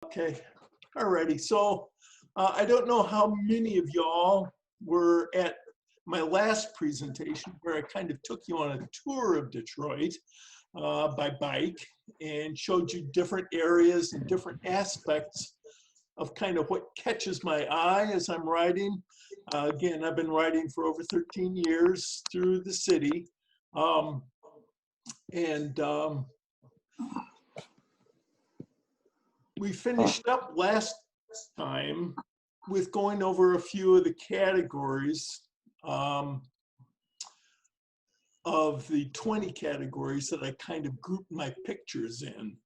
Okay, alrighty. So I don't know how many of y'all were at my last presentation where I kind of took you on a tour of Detroit by bike and showed you different areas and different aspects of kind of what catches my eye as I'm riding. Again, I've been riding for over 13 years through the city. Um, and we finished up last time with going over a few of the categories of the 20 categories that I kind of grouped my pictures in.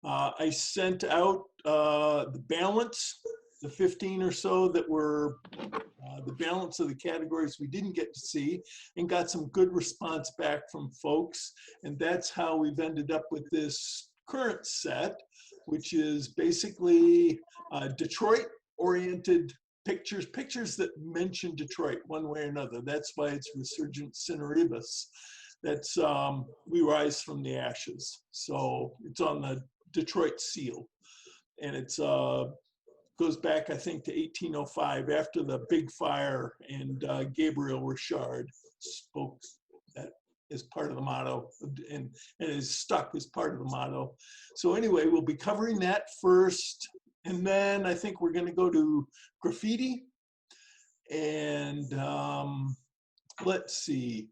I sent out the balance, the 15 or so that were the balance of the categories we didn't get to see, and got some good response back from folks. And that's how we've ended up with this current set, which is basically Detroit-oriented pictures that mention Detroit one way or another. That's why it's Resurgent Cineribus. That's We Rise from the Ashes. So it's on the Detroit seal. And it's goes back, I think, to 1805, after the big fire, and Gabriel Richard spoke that as part of the motto, and is stuck as part of the motto. So anyway, we'll be covering that first, and then I think we're going to go to graffiti, and let's see,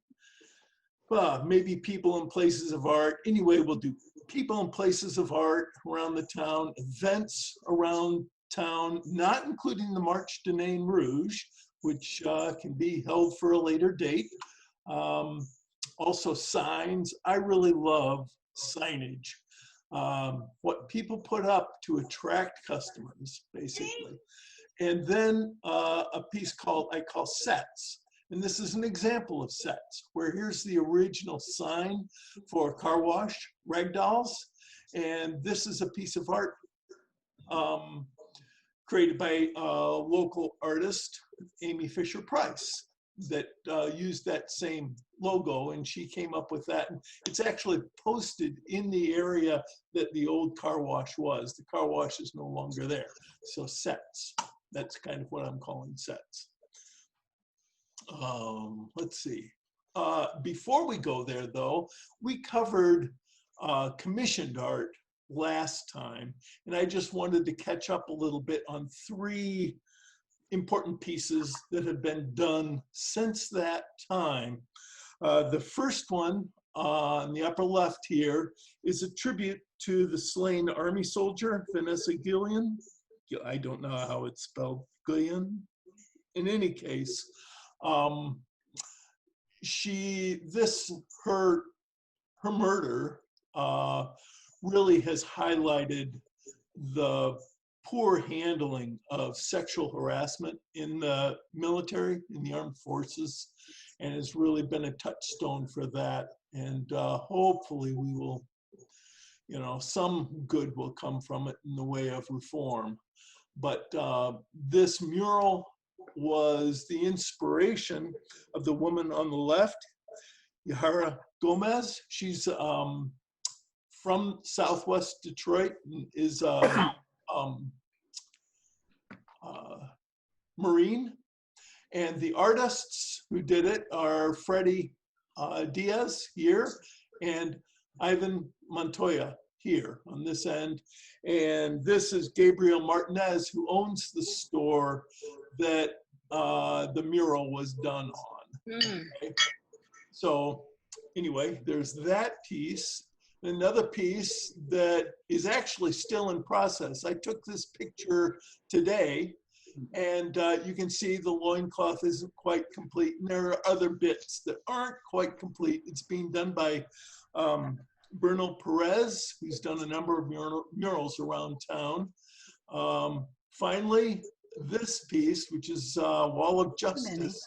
maybe people and places of art. Anyway, we'll do people and places of art around the town, events around town, not including the March de Nain Rouge, which can be held for a later date. Also signs. I really love signage. What people put up to attract customers, basically. And then a piece I call sets. And this is an example of sets, where here's the original sign for car wash, ragdolls. And this is a piece of art created by a local artist, Amy Fisher Price, that used that same logo, and she came up with that. And it's actually posted in the area that the old car wash was. The car wash is no longer there. So sets, that's kind of what I'm calling sets. Let's see. Before we go there though, we covered commissioned art last time, and I just wanted to catch up a little bit on 3 important pieces that have been done since that time. The first one on the upper left here is a tribute to the slain army soldier, Vanessa Gillian. I don't know how it's spelled, Gillian. In any case, her murder really has highlighted the poor handling of sexual harassment in the military, in the armed forces, and has really been a touchstone for that. And hopefully we will, some good will come from it in the way of reform. But this mural was the inspiration of the woman on the left, Yahara Gomez. She's from Southwest Detroit, and is Marine. And the artists who did it are Freddie Diaz here and Ivan Montoya here on this end. And this is Gabriel Martinez, who owns the store that the mural was done on. Okay? So anyway, there's that piece. Another piece that is actually still in process. I took this picture today, and you can see the loincloth isn't quite complete, and there are other bits that aren't quite complete. It's being done by Bernal Perez, who's done a number of murals around town. Finally, this piece, which is Wall of Justice,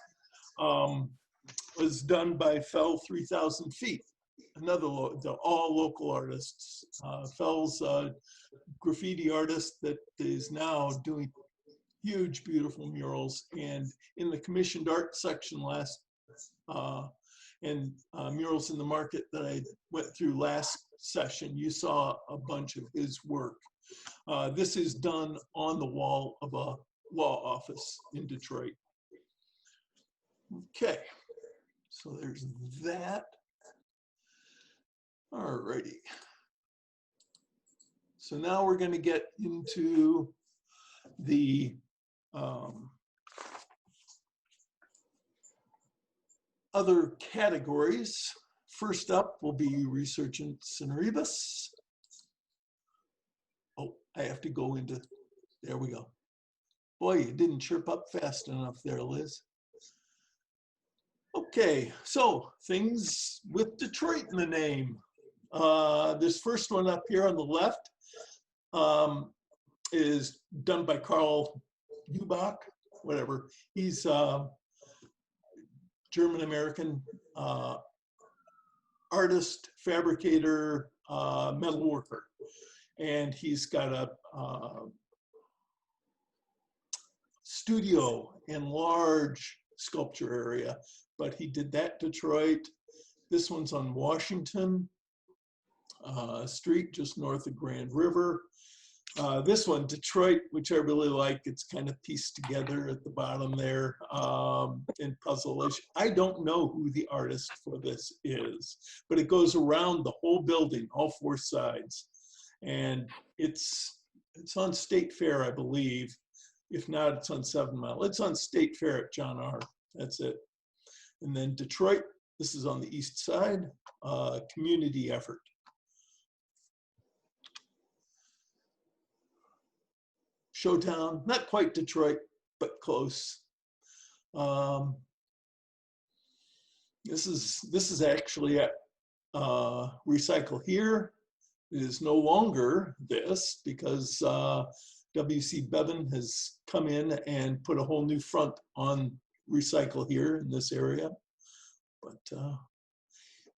was done by Fell 3000 Feet, another all local artists. Fell's a graffiti artist that is now doing huge, beautiful murals. And in the commissioned art section murals in the market that I went through last session, you saw a bunch of his work. This is done on the wall of a law office in Detroit. Okay, so there's that. All righty. So now we're going to get into the other categories. First up will be resurgence in rebus. Oh, I have to go into, there we go. Boy, you didn't chirp up fast enough there, Liz. Okay, so things with Detroit in the name. This first one up here on the left is done by Carl Ubach, whatever. He's German-American artist, fabricator, metal worker. And he's got a studio in large sculpture area, but he did that Detroit. This one's on Washington Street, just north of Grand River. This one, Detroit, which I really like, it's kind of pieced together at the bottom there in puzzle-ish. I don't know who the artist for this is, but it goes around the whole building, all four sides. And it's on State Fair, I believe. If not, it's on 7 Mile. It's on State Fair at John R. That's it. And then Detroit, this is on the east side, community effort. Showtown, not quite Detroit, but close. This is actually at Recycle Here. It is no longer this because W.C. Bevan has come in and put a whole new front on Recycle Here in this area. But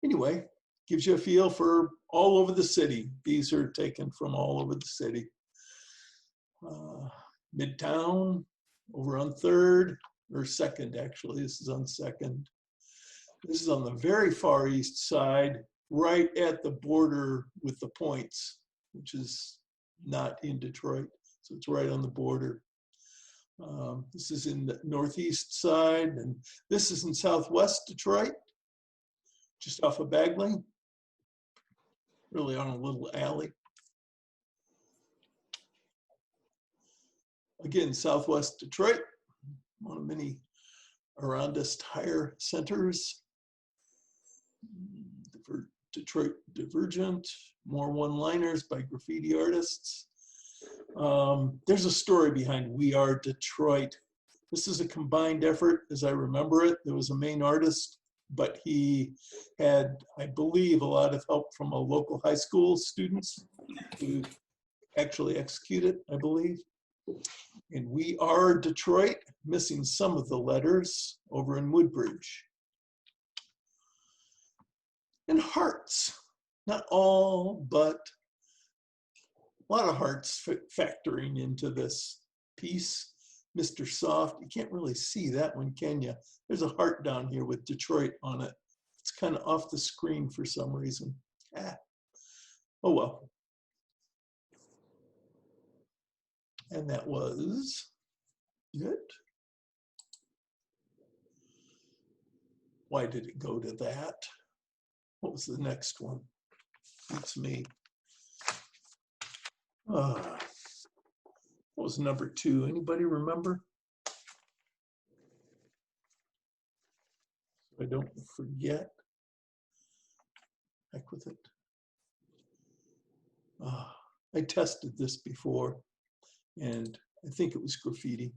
anyway, gives you a feel for all over the city. These are taken from all over the city. Midtown, over on 3rd, or 2nd actually, this is on 2nd. This is on the very far east side, right at the border with the Points, which is not in Detroit, so it's right on the border. This is in the northeast side, and this is in southwest Detroit, just off of Bagley, really on a little alley. Again, southwest Detroit, one of many around us tire centers. Detroit Divergent, more one-liners by graffiti artists. There's a story behind We Are Detroit. This is a combined effort, as I remember it. There was a main artist, but he had, I believe, a lot of help from a local high school students who actually execute it, I believe. And We Are Detroit, missing some of the letters over in Woodbridge. And hearts, not all, but a lot of hearts factoring into this piece. Mr. Soft, you can't really see that one, can you? There's a heart down here with Detroit on it. It's kind of off the screen for some reason. Oh well. And that was it. Why did it go to that? What was the next one? It's me. What was number 2? Anybody remember? So I don't forget. Heck with it. I tested this before, and I think it was graffiti.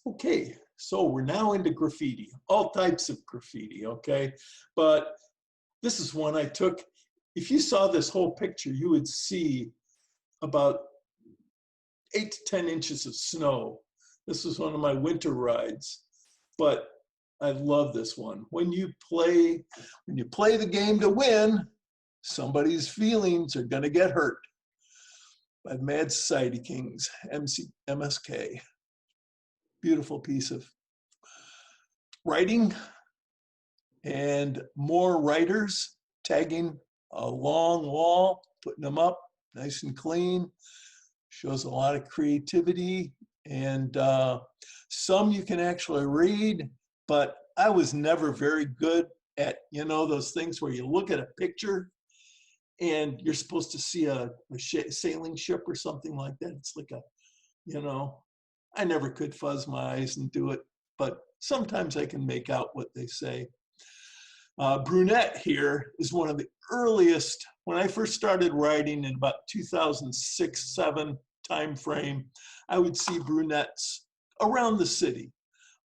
Okay, so we're now into graffiti, all types of graffiti, okay? But this is one I took. If you saw this whole picture, you would see about 8 to 10 inches of snow. This was one of my winter rides, but I love this one. When you play the game to win, somebody's feelings are gonna get hurt. By Mad Society Kings, MSK. Beautiful piece of writing, and more writers tagging a long wall, putting them up. nice and clean. Shows a lot of creativity, and some you can actually read, but I was never very good at, you know, those things where you look at a picture and you're supposed to see a sailing ship or something like that. It's like a, you know, I never could fuzz my eyes and do it, but sometimes I can make out what they say. Brunette here is one of the earliest, when I first started writing in about 2006-07 time frame, I would see brunettes around the city.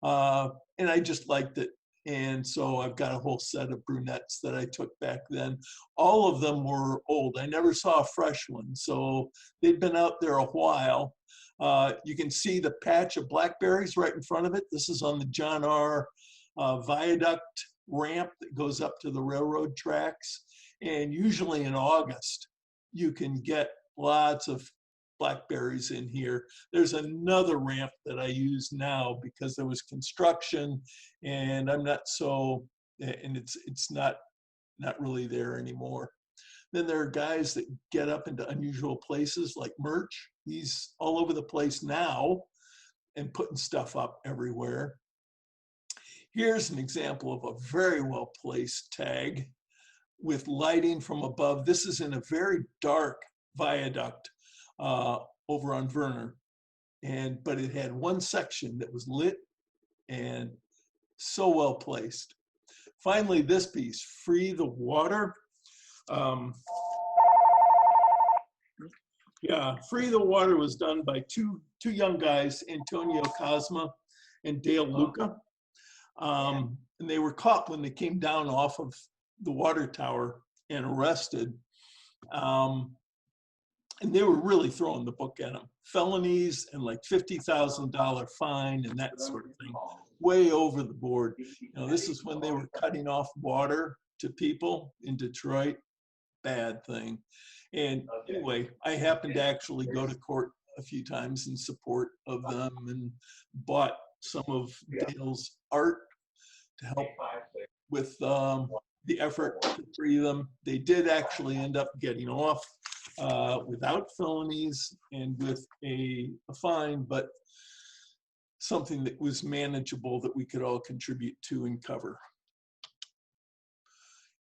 And I just liked it. And so I've got a whole set of brunettes that I took back then. All of them were old. I never saw a fresh one. So they'd been out there a while. You can see the patch of blackberries right in front of it. This is on the John R. Viaduct ramp that goes up to the railroad tracks. And usually in August, you can get lots of blackberries in here. There's another ramp that I use now because there was construction and I'm not so, and it's not really there anymore. Then there are guys that get up into unusual places like Merch. He's all over the place now and putting stuff up everywhere. Here's an example of a very well placed tag with lighting from above. This is in a very dark viaduct over on Verner, but it had one section that was lit and so well placed. Finally, this piece, Free the Water. Yeah, Free the Water was done by two young guys, Antonio Cosma and Dale Luca. And they were caught when they came down off of the water tower and arrested. And they were really throwing the book at them. Felonies and like $50,000 fine and that sort of thing, way over the board. You know, this is when they were cutting off water to people in Detroit. Bad thing. And anyway, I happened to actually go to court a few times in support of them and bought some of Dale's art to help with the effort to free them. They did actually end up getting off without felonies and with a fine, but something that was manageable that we could all contribute to and cover.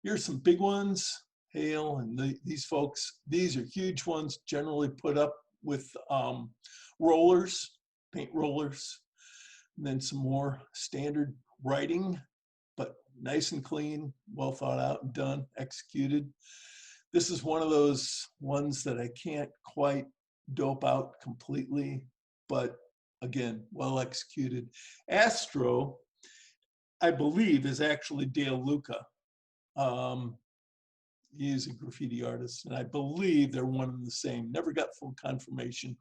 Here's some big ones. Hale and these folks, these are huge ones, generally put up with rollers, paint rollers, and then some more standard writing, but nice and clean, well thought out and done, executed. This is one of those ones that I can't quite dope out completely, but again, well executed. Astro, I believe, is actually Dale Luca. He is a graffiti artist, and I believe they're one and the same. Never got full confirmation.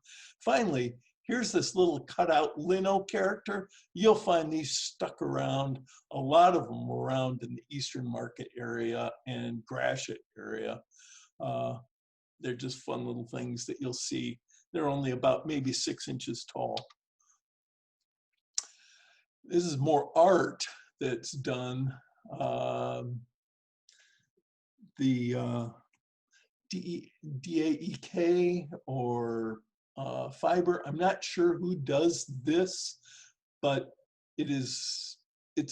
Finally, here's this little cutout Lino character. You'll find these stuck around, a lot of them around in the Eastern Market area and Gratiot area. They're just fun little things that you'll see. They're only about maybe 6 inches tall. This is more art that's done. The DAEK or Fiber. I'm not sure who does this, but it's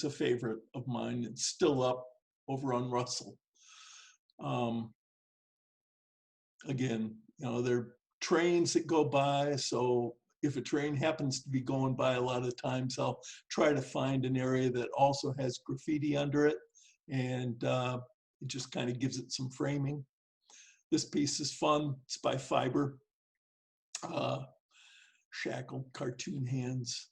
a favorite of mine. It's still up over on Russell. Again, you know, there are trains that go by, so if a train happens to be going by, a lot of times I'll try to find an area that also has graffiti under it, and it just kind of gives it some framing. This piece is fun. It's by Fiber. Shackled cartoon hands.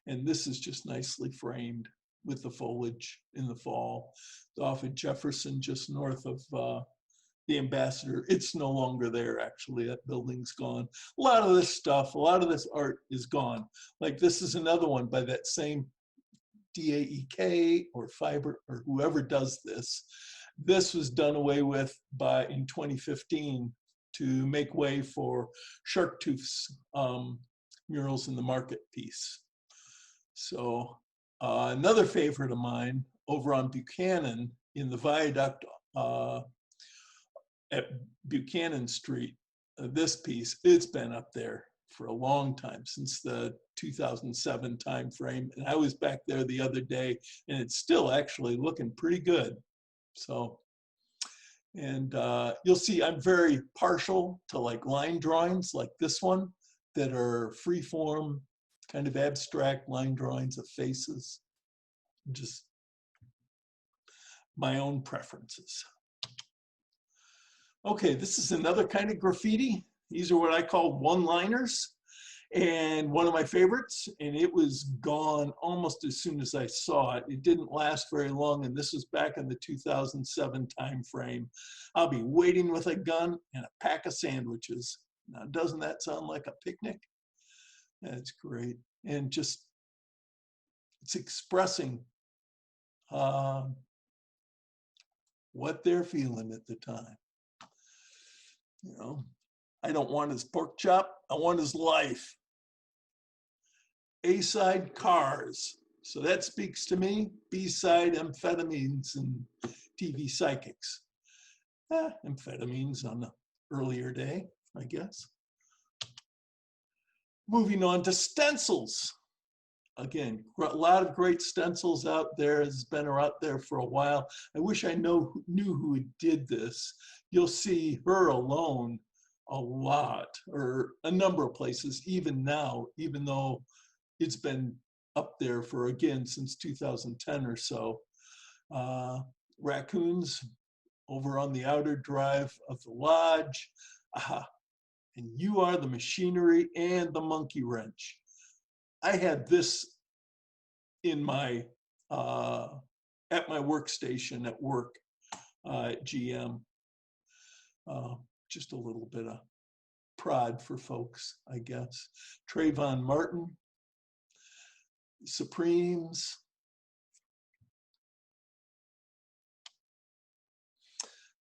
And this is just nicely framed with the foliage in the fall. It's off at Jefferson, just north of the Ambassador. It's no longer there, actually. That building's gone. A lot of this stuff, a lot of this art is gone. Like this is another one by that same DAEK or Fiber or whoever does this. This was done away with in 2015 to make way for Sharktooth's murals in the market piece. So another favorite of mine over on Buchanan in the viaduct at Buchanan Street, this piece, it's been up there for a long time, since the 2007 timeframe. And I was back there the other day, and it's still actually looking pretty good. So, and you'll see I'm very partial to like line drawings like this one that are free form, kind of abstract line drawings of faces. Just my own preferences. Okay, this is another kind of graffiti. These are what I call one-liners, and one of my favorites, and it was gone almost as soon as I saw it. It didn't last very long, and this was back in the 2007 time frame. I'll be waiting with a gun and a pack of sandwiches. Now, doesn't that sound like a picnic? That's great. And just, it's expressing what they're feeling at the time. You know, I don't want his pork chop, I want his life. A-side, cars. So that speaks to me. B-side, amphetamines and TV psychics. Amphetamines on the earlier day, I guess. Moving on to stencils. Again, a lot of great stencils out there. Has been out there for a while. I wish I knew who did this. You'll see her alone a lot, or a number of places, even now, even though it's been up there for, again, since 2010 or so. Raccoons over on the outer drive of the lodge. Aha. And you are the machinery and the monkey wrench. I had this in my, at my workstation at work at GM. Just a little bit of prod for folks, I guess. Trayvon Martin, Supremes.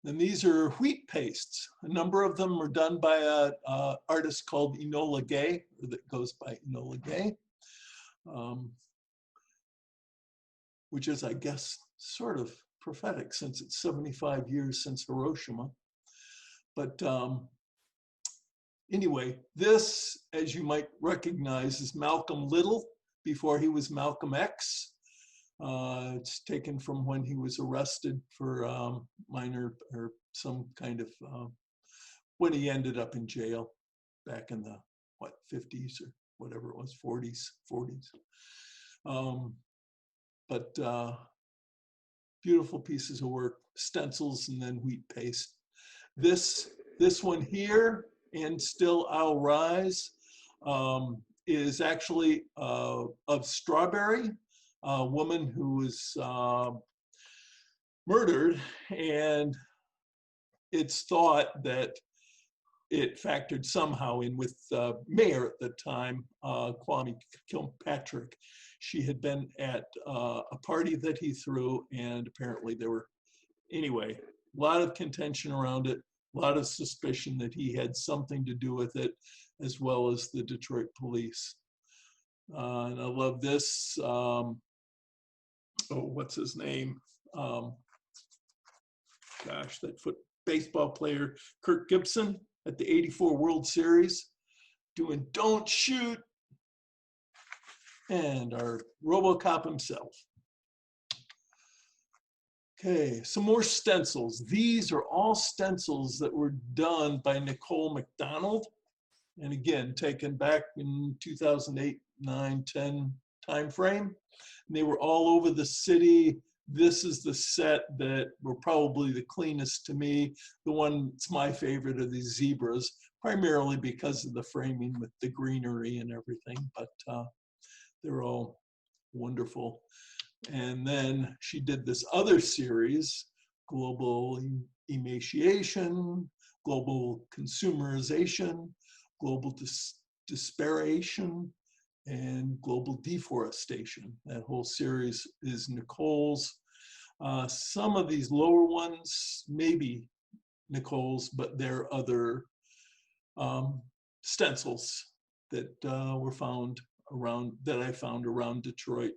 And these are wheat pastes. A number of them are done by an artist called Enola Gay, or that goes by Enola Gay, which is, I guess, sort of prophetic since it's 75 years since Hiroshima. But anyway, this, as you might recognize, is Malcolm Little before he was Malcolm X. It's taken from when he was arrested for minor or some kind of, when he ended up in jail back in the, what, 50s or whatever it was, 40s. But beautiful pieces of work, stencils and then wheat paste. This one here, And Still I'll Rise, is actually of Strawberry, a woman who was murdered, and it's thought that it factored somehow in with mayor at the time, Kwame Kilpatrick. She had been at a party that he threw, and apparently there were, anyway, a lot of contention around it, a lot of suspicion that he had something to do with it, as well as the Detroit police. And I love this. Oh, what's his name? Gosh, that baseball player, Kirk Gibson, at the '84 World Series, doing Don't Shoot, and our RoboCop himself. Okay, some more stencils. These are all stencils that were done by Nicole McDonald, and again, taken back in 2008, 9, 10 timeframe. And they were all over the city. This is the set that were probably the cleanest to me. The one that's my favorite are these zebras, primarily because of the framing with the greenery and everything, but they're all wonderful. And then she did this other series, Global Emaciation, Global Consumerization, Global Disparation, and Global Deforestation. That whole series is Nicole's. Some of these lower ones, maybe Nicole's, but there are other stencils that were found around, that I found around Detroit.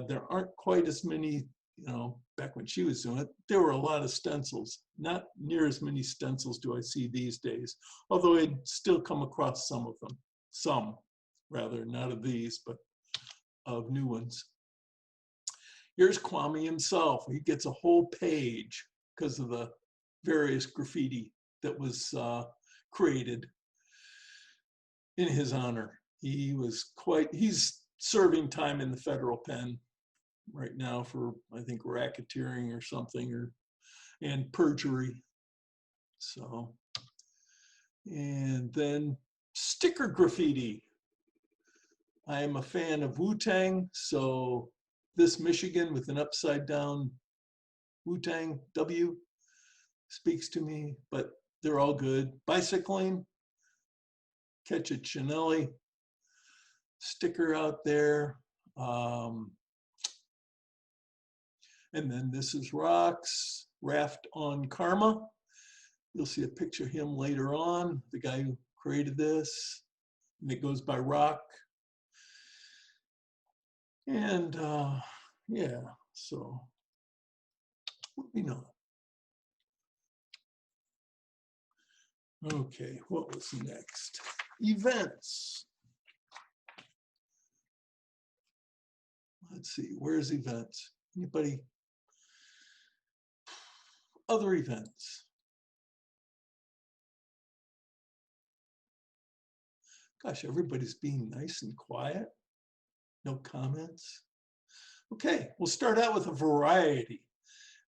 There aren't quite as many you know, back when she was doing it, there were a lot of stencils. Not near as many stencils do I see these days, although I'd still come across some of them. Some, rather, not of these, but of new ones. Here's Kwame himself. He gets a whole page because of the various graffiti that was created in his honor. He's serving time in the federal pen right now for, I think, racketeering or something, and perjury. So, and then sticker graffiti. I am a fan of Wu-Tang, so this Michigan with an upside down Wu-Tang W speaks to me, but they're all good. Bicycling, catch a Chinelli sticker out there. And then this is Rocks, Raft on Karma. You'll see a picture of him later on, the guy who created this, and it goes by Rock. And yeah, so moving on. Okay, what was next? Events. Let's see, where's events? Anybody? Other events. Gosh, everybody's being nice and quiet. No comments. Okay, we'll start out with a variety.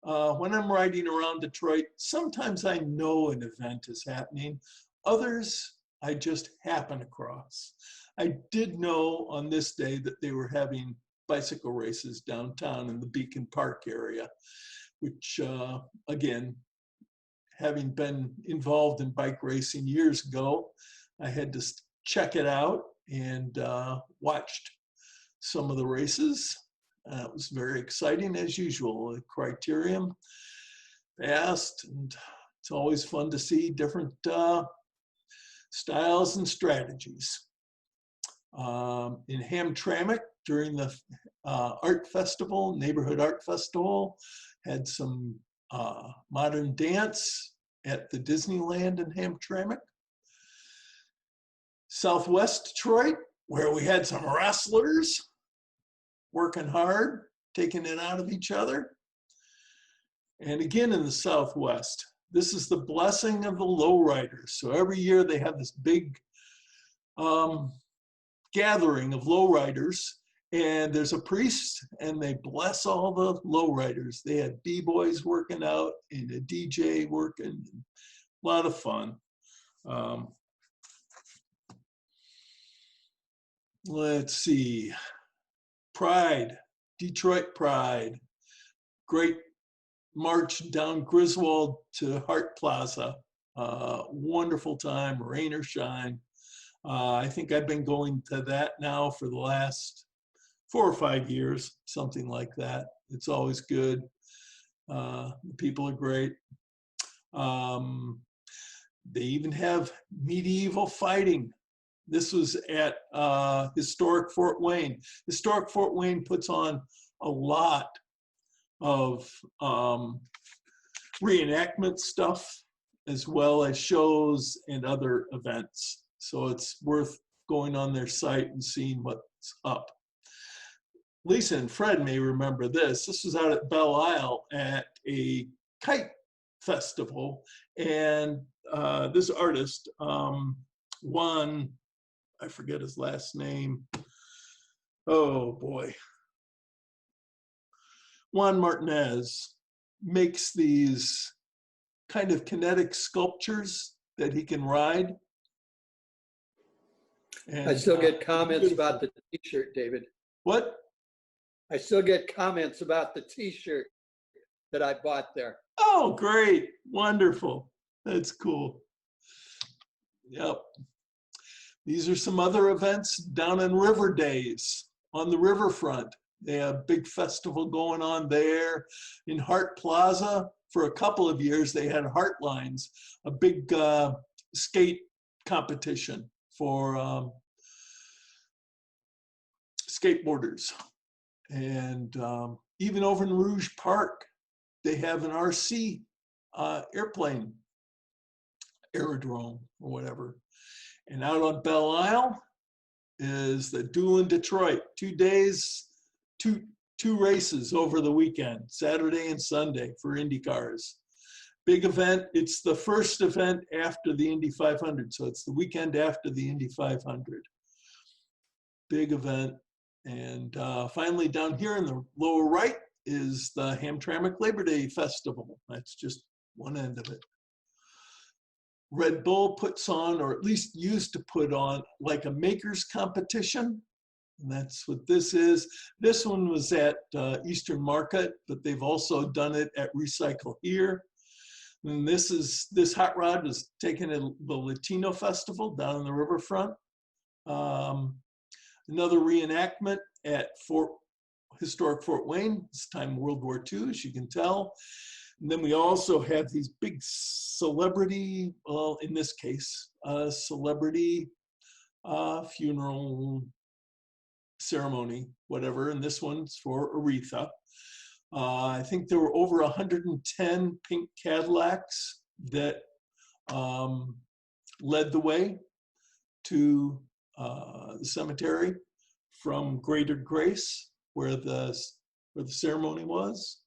When I'm riding around Detroit, sometimes I know an event is happening. Others, I just happen across. I did know on this day that they were having bicycle races downtown in the Beacon Park area, which, again, having been involved in bike racing years ago, I had to check it out and watched some of the races. It was very exciting as usual. The criterium, fast, and it's always fun to see different styles and strategies. In Hamtramck during the art festival, neighborhood art festival, had some modern dance at the Disneyland in Hamtramck. Southwest Detroit, where we had some wrestlers working hard, taking it out of each other. And again in the Southwest, this is the blessing of the lowriders. So every year they have this big gathering of lowriders, and there's a priest, and they bless all the lowriders. They had b-boys working out and a DJ working, a lot of fun. Let's see, Pride, Detroit Pride, great march down Griswold to Hart Plaza. Wonderful time, rain or shine. I think I've been going to that now for the last 4 or 5 years, something like that. It's always good. The people are great. They even have medieval fighting. This was at historic Fort Wayne. Historic Fort Wayne puts on a lot of reenactment stuff, as well as shows and other events. So it's worth going on their site and seeing what's up. Lisa and Fred may remember this. This was out at Belle Isle at a kite festival, and this artist, Juan, I forget his last name. Oh boy. Juan Martinez makes these kind of kinetic sculptures that he can ride. And, I still get comments about the t-shirt, David. What? I still get comments about the t-shirt that I bought there. Oh, great. Wonderful. That's cool. Yep. These are some other events down in River Days on the riverfront. They have a big festival going on there. In Hart Plaza, for a couple of years, they had Heart Lines, a big skate competition for skateboarders. And even over in Rouge Park, they have an RC airplane aerodrome or whatever. And out on Belle Isle is the NWUU in Detroit. 2 days, two races over the weekend, Saturday and Sunday for Indy cars. Big event. It's the first event after the Indy 500. So it's the weekend after the Indy 500. Big event. And finally down here in the lower right is the Hamtramck Labor Day Festival. That's just one end of it. Red Bull puts on, or at least used to put on, like a makers competition. And that's what this is. This one was at Eastern Market, but they've also done it at Recycle Here. And this hot rod was taken at the Latino Festival down in the riverfront. Another reenactment at historic Fort Wayne, this time World War II, as you can tell. And then we also have these big celebrity, well, in this case, celebrity funeral ceremony, whatever. And this one's for Aretha. I think there were over 110 pink Cadillacs that led the way to the cemetery from Greater Grace, where the ceremony was.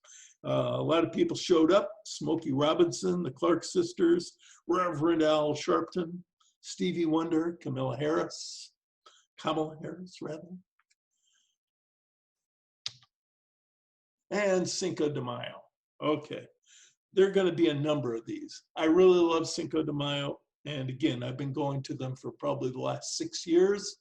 A lot of people showed up: Smokey Robinson, the Clark sisters, Reverend Al Sharpton, Stevie Wonder, Kamala Harris, and Cinco de Mayo. Okay, there are going to be a number of these. I really love Cinco de Mayo, and again, I've been going to them for probably the last 6 years.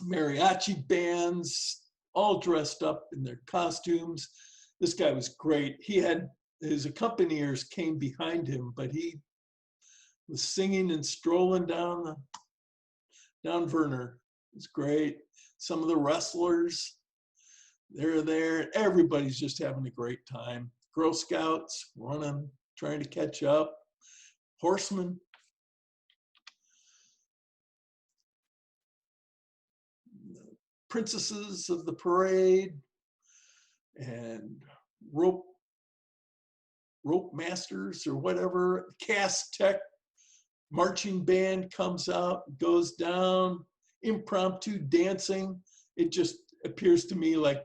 Mariachi bands, all dressed up in their costumes. This guy was great. He had his accompaniers came behind him, but he was singing and strolling down Verner. It was great. Some of the wrestlers, they're there. Everybody's just having a great time. Girl Scouts running, trying to catch up. Horsemen. Princesses of the parade and rope masters or whatever. Cast Tech marching band comes out, goes down, impromptu dancing. It just appears to me like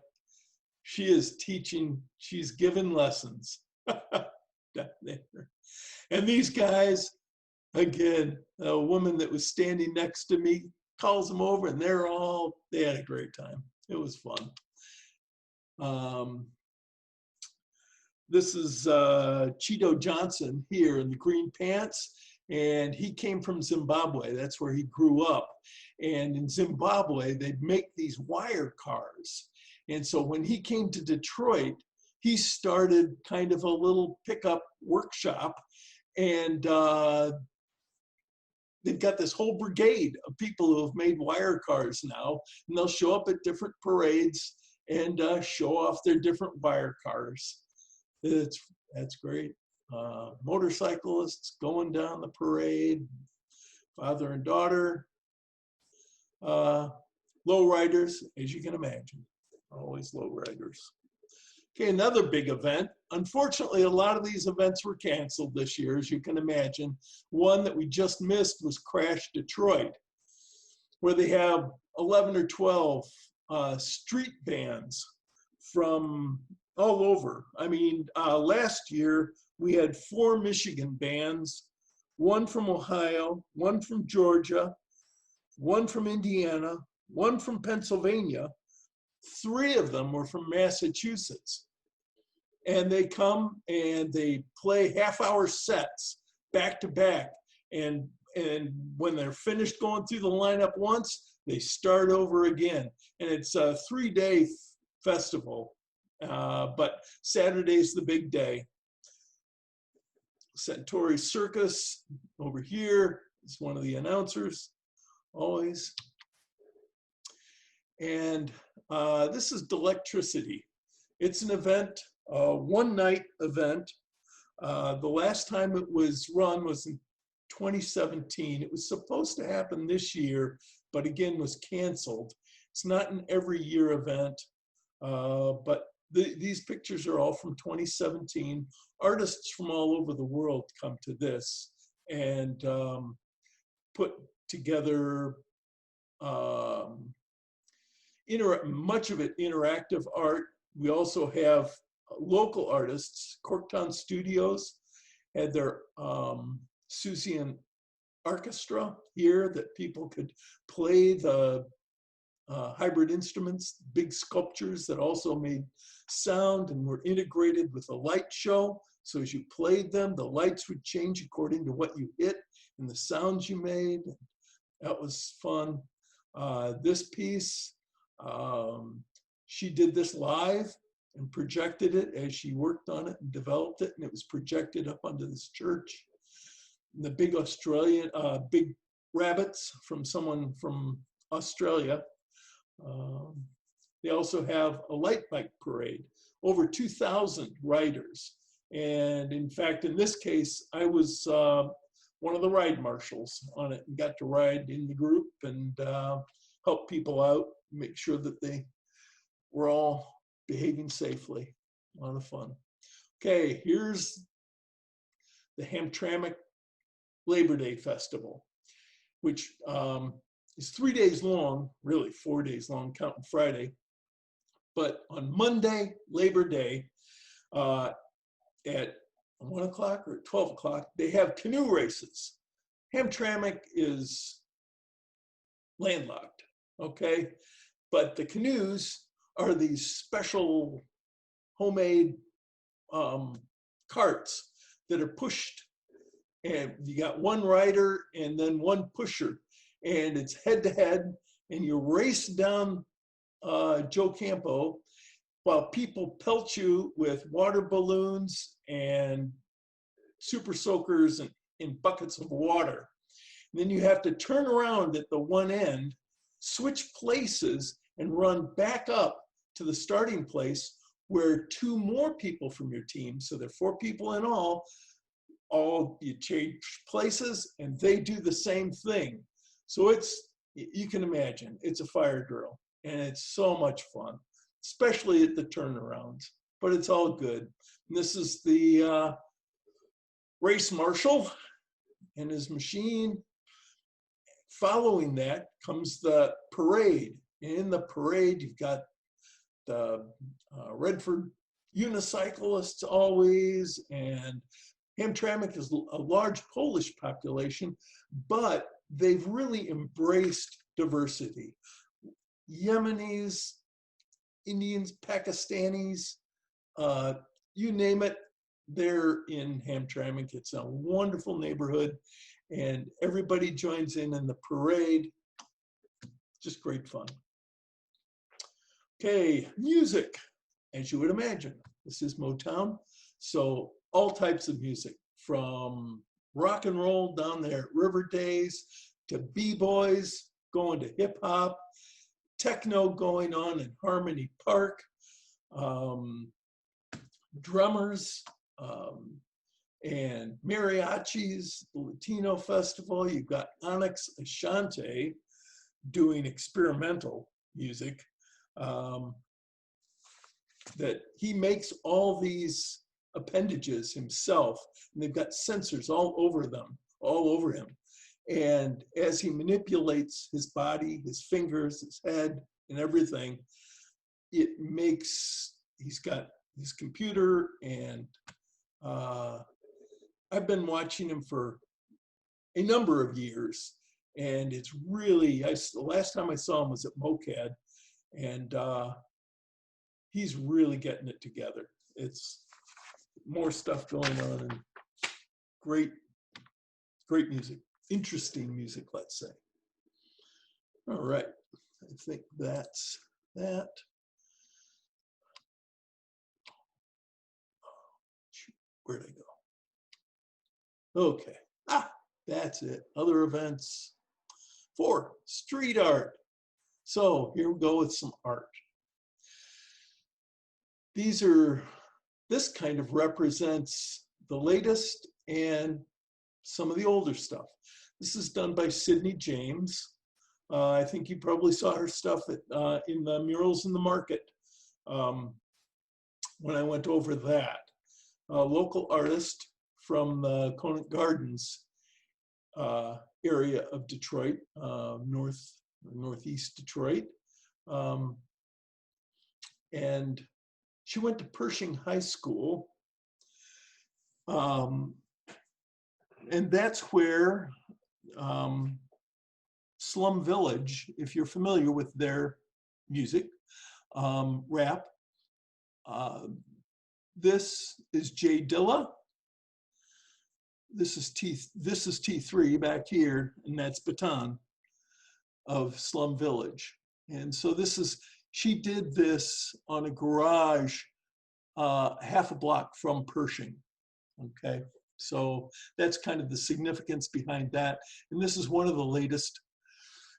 she is teaching, she's given lessons down there. And these guys, again, a woman that was standing next to me calls them over, and they had a great time. It was fun. This is Cheeto Johnson here in the green pants, and he came from Zimbabwe. That's where he grew up. And in Zimbabwe, they'd make these wire cars. And so when he came to Detroit, he started kind of a little pickup workshop, and they've got this whole brigade of people who have made wire cars now, and they'll show up at different parades and show off their different wire cars. That's great. Motorcyclists going down the parade, father and daughter. Lowriders, as you can imagine, always lowriders. Okay, another big event. Unfortunately, a lot of these events were canceled this year, as you can imagine. One that we just missed was Crash Detroit, where they have 11 or 12 street bands from all over. I mean, last year we had 4 Michigan bands, 1 from Ohio, 1 from Georgia, 1 from Indiana, 1 from Pennsylvania. 3 of them were from Massachusetts. And they come and they play half-hour sets back to back. And when they're finished going through the lineup once, they start over again. And it's a 3-day festival, but Saturday's the big day. Centauri Circus over here is one of the announcers, always. And this is Delectricity. It's an event, a one-night event. The last time it was run was in 2017. It was supposed to happen this year, but again was canceled. It's not an every year event. But these pictures are all from 2017. Artists from all over the world come to this and put together much of it interactive art. We also have local artists. Corktown Studios had their Susian orchestra here that people could play the hybrid instruments, big sculptures that also made sound and were integrated with a light show. So as you played them, the lights would change according to what you hit and the sounds you made. That was fun. This piece, she did this live and projected it as she worked on it and developed it, and it was projected up onto this church. And the big Australian, big rabbits from someone from Australia. They also have a light bike parade, over 2,000 riders. And in fact, in this case, I was one of the ride marshals on it and got to ride in the group and help people out, make sure that they were all behaving safely. A lot of fun. Okay, here's the Hamtramck Labor Day Festival, which is 3 days long, really 4 days long, counting Friday. But on Monday, Labor Day, at 1 o'clock or 12 o'clock, they have canoe races. Hamtramck is landlocked, okay? But the canoes are these special homemade carts that are pushed. And you got one rider and then one pusher. And it's head to head, and you race down Joe Campo while people pelt you with water balloons and super soakers and in buckets of water. And then you have to turn around at the one end, switch places, and run back up to the starting place where 2 more people from your team, so there are 4 people in all you change places and they do the same thing. So it's, you can imagine, it's a fire drill and it's so much fun, especially at the turnarounds, but it's all good. And this is the race marshal and his machine. Following that comes the parade. In the parade, you've got the Redford unicyclists always, and Hamtramck is a large Polish population, but they've really embraced diversity. Yemenis, Indians, Pakistanis, you name it, they're in Hamtramck. It's a wonderful neighborhood, and everybody joins in the parade. Just great fun. Okay, music, as you would imagine. This is Motown, so all types of music, from rock and roll down there at River Days to b-boys going to hip hop, techno going on in Harmony Park, drummers and mariachis, the Latino Festival. You've got Onyx Ashante doing experimental music. That he makes all these appendages himself, and they've got sensors all over them, all over him. And as he manipulates his body, his fingers, his head, and everything, it makes, he's got his computer, and I've been watching him for a number of years, and it's really, the last time I saw him was at MOCAD, and he's really getting it together. It's more stuff going on, and great music, interesting music, let's say. All right, I think that's that. Where'd I go? Okay, that's it. Other events. 4, street art. So here we go with some art. This kind of represents the latest and some of the older stuff. This is done by Sydney James. I think you probably saw her stuff in the Murals in the Market when I went over that. A local artist from the Conant Gardens area of Detroit, northeast Detroit. And she went to Pershing High School. And that's where Slum Village, if you're familiar with their music, rap, this is Jay Dilla. This is T3 back here, and that's Baton of Slum Village. And so she did this on a garage half a block from Pershing. Okay, so that's kind of the significance behind that. And this is one of the latest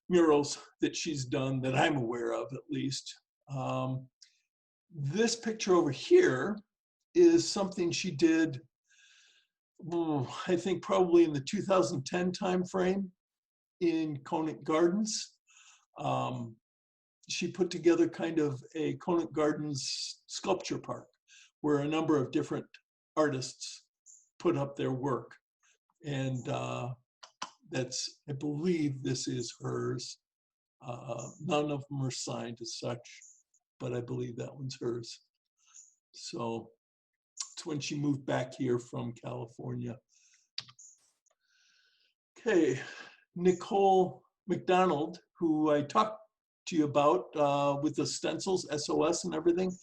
murals that she's done that I'm aware of, at least. This picture over here is something she did, I think probably in the 2010 timeframe in Conant Gardens. She put together kind of a Conant Gardens sculpture park where a number of different artists put up their work. And I believe this is hers. None of them are signed as such, but I believe that one's hers. So it's when she moved back here from California. Okay, Nicole McDonald, who I talked to you about with the stencils, SOS and everything,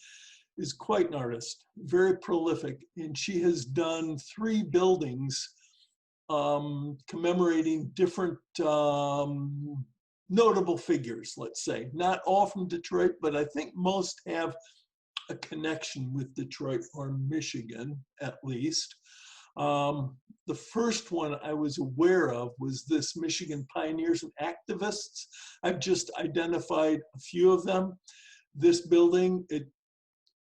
is quite an artist, very prolific. And she has done 3 buildings commemorating different notable figures, let's say. Not all from Detroit, but I think most have a connection with Detroit or Michigan, at least. The first one I was aware of was this Michigan Pioneers and Activists. I've just identified a few of them. This building,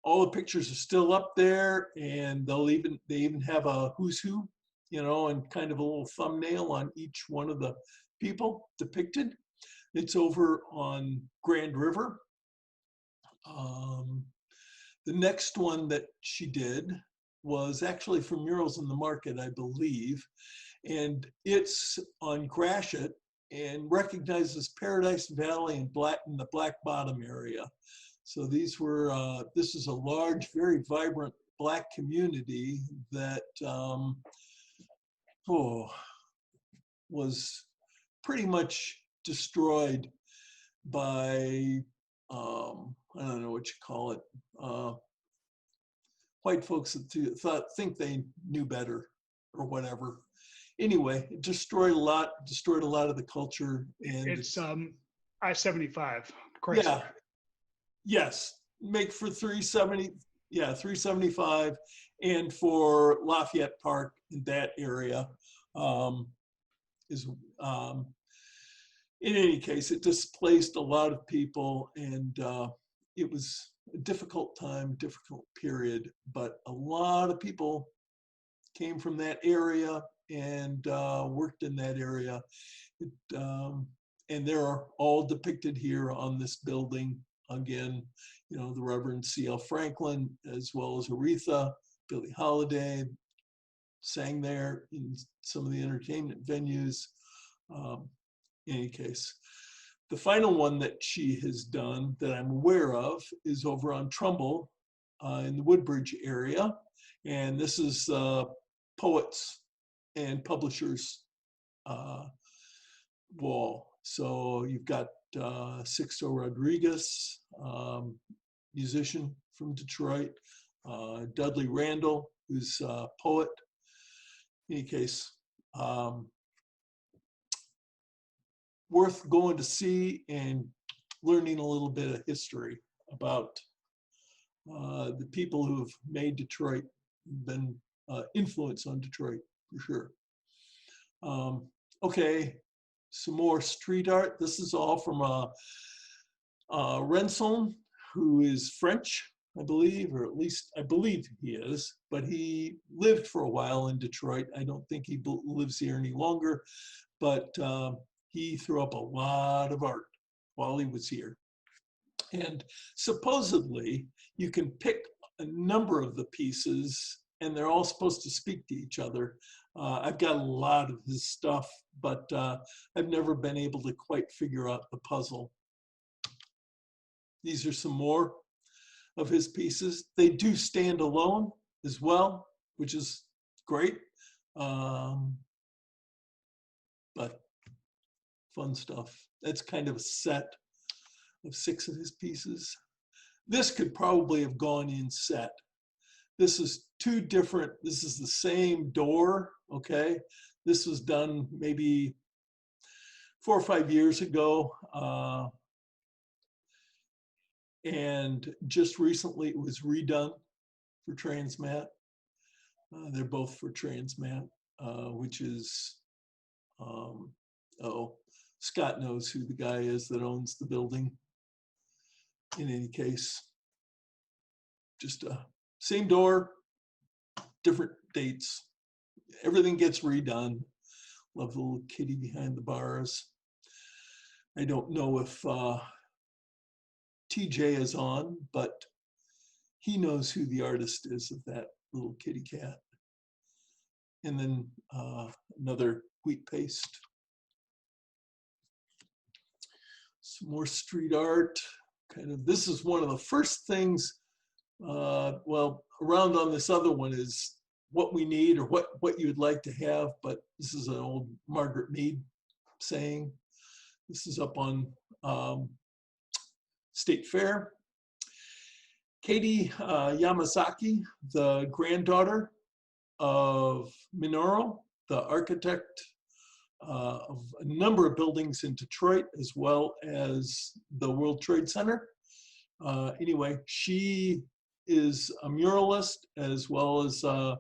all the pictures are still up there, and they even have a who's who, you know, and kind of a little thumbnail on each one of the people depicted. It's over on Grand River. The next one that she did was actually for Murals in the Market, I believe, and it's on Gratiot and recognizes Paradise Valley and in the Black Bottom area. So this is a large, very vibrant Black community that was pretty much destroyed by, I don't know what you call it, white folks that think they knew better or whatever. Anyway, it destroyed a lot of the culture. And it's I-75, Chrysler. Yeah, yes, make for 370, yeah, 375, and for Lafayette Park in that area in any case, it displaced a lot of people, and it was a difficult time, difficult period, but a lot of people came from that area and worked in that area. And they're all depicted here on this building. Again, you know, the Reverend C.L. Franklin, as well as Aretha, Billie Holiday, sang there in some of the entertainment venues. In any case, the final one that she has done that I'm aware of is over on Trumbull in the Woodbridge area. And this is Poets and Publishers wall. So you've got Sixto Rodriguez, musician from Detroit, Dudley Randall, who's a poet. In any case, worth going to see and learning a little bit of history about the people who have made Detroit, been influence on Detroit for sure. Okay, some more street art. This is all from Renson, who is French, I believe, or at least I believe he is, but he lived for a while in Detroit. I don't think he lives here any longer, but he threw up a lot of art while he was here. And supposedly you can pick a number of the pieces and they're all supposed to speak to each other. I've got a lot of his stuff, but I've never been able to quite figure out the puzzle. These are some more of his pieces. They do stand alone as well, which is great. But fun stuff. That's kind of a set of 6 of his pieces. This could probably have gone in set. This is 2 different, this is the same door, okay? This was done maybe 4 or 5 years ago. And just recently it was redone for Transmat. They're both for Transmat, which is, Scott knows who the guy is that owns the building. In any case, just same door, different dates. Everything gets redone. Love the little kitty behind the bars. I don't know if TJ is on, but he knows who the artist is of that little kitty cat. And then another wheat paste. Some more street art. Kind of, this is one of the first things, well, around on this other one is what we need or what you would like to have, but this is an old Margaret Mead saying. This is up on State Fair. Katie Yamazaki, the granddaughter of Minoru, the architect of a number of buildings in Detroit, as well as the World Trade Center. Anyway, she is a muralist as well as a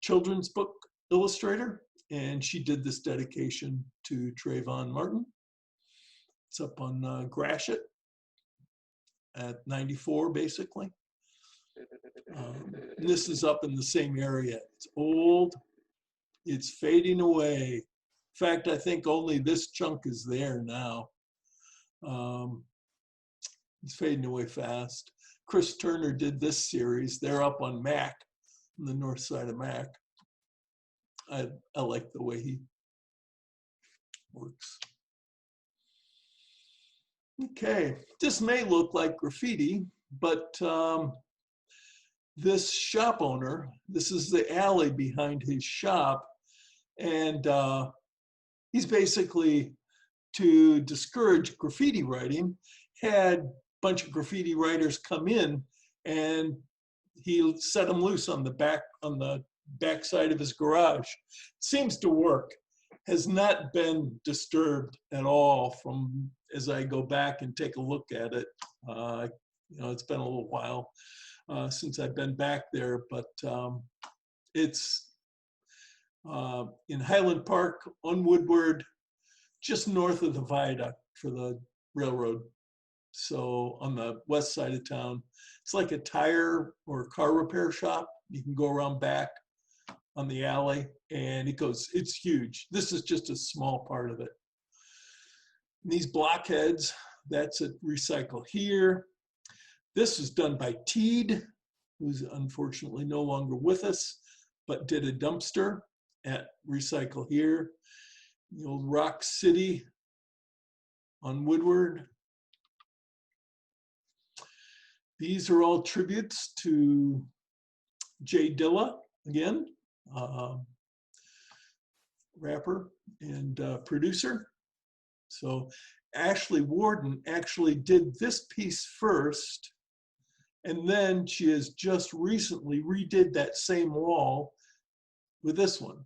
children's book illustrator, and she did this dedication to Trayvon Martin. It's up on Gratiot at 94, basically. This is up in the same area. It's old, it's fading away. In fact, I think only this chunk is there now. It's fading away fast. Chris Turner did this series. They're up on Mac, on the north side of Mac. I like the way he works. Okay, this may look like graffiti, but this shop owner, this is the alley behind his shop, and he's basically, to discourage graffiti writing, had a bunch of graffiti writers come in, and he set them loose on the back side of his garage. Seems to work. Has not been disturbed at all from as I go back and take a look at it. You know, it's been a little while since I've been back there, but it's in Highland Park on Woodward, just north of the viaduct for the railroad. So on the west side of town, it's like a tire or car repair shop. You can go around back on the alley, and it's huge. This is just a small part of it. And these blockheads, that's at Recycle Here. This was done by Teed, who's unfortunately no longer with us, but did a dumpster at Recycle Here. The old Rock City on Woodward. These are all tributes to Jay Dilla, again, rapper and producer. So Ashley Warden actually did this piece first, and then she has just recently redid that same wall with this one.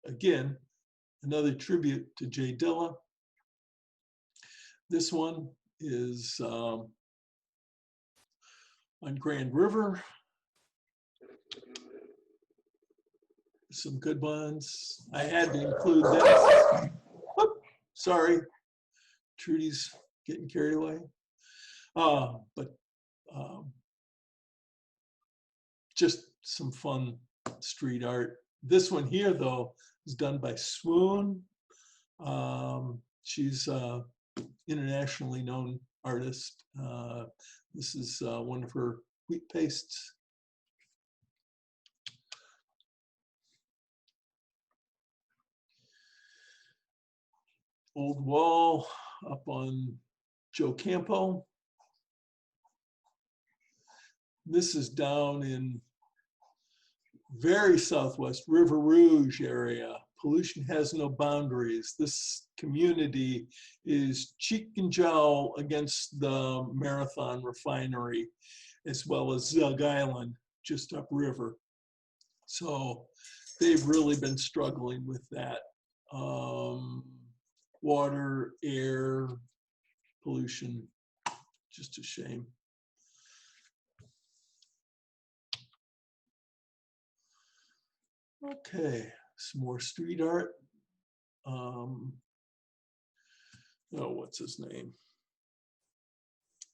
Again, another tribute to Jay Dilla. This one is on Grand River. Some good ones. I had to include this. Whoop, sorry, Trudy's getting carried away. But just some fun street art. This one here, though, is done by Swoon. She's an internationally known artist. This is one of her wheat pastes. Old wall up on Joe Campo. This is down in very southwest River Rouge area. Pollution has no boundaries. This community is cheek and jowl against the Marathon refinery, as well as Zug Island, just upriver. So they've really been struggling with that. Water, air, pollution, just a shame. Okay, some more street art. Oh, what's his name?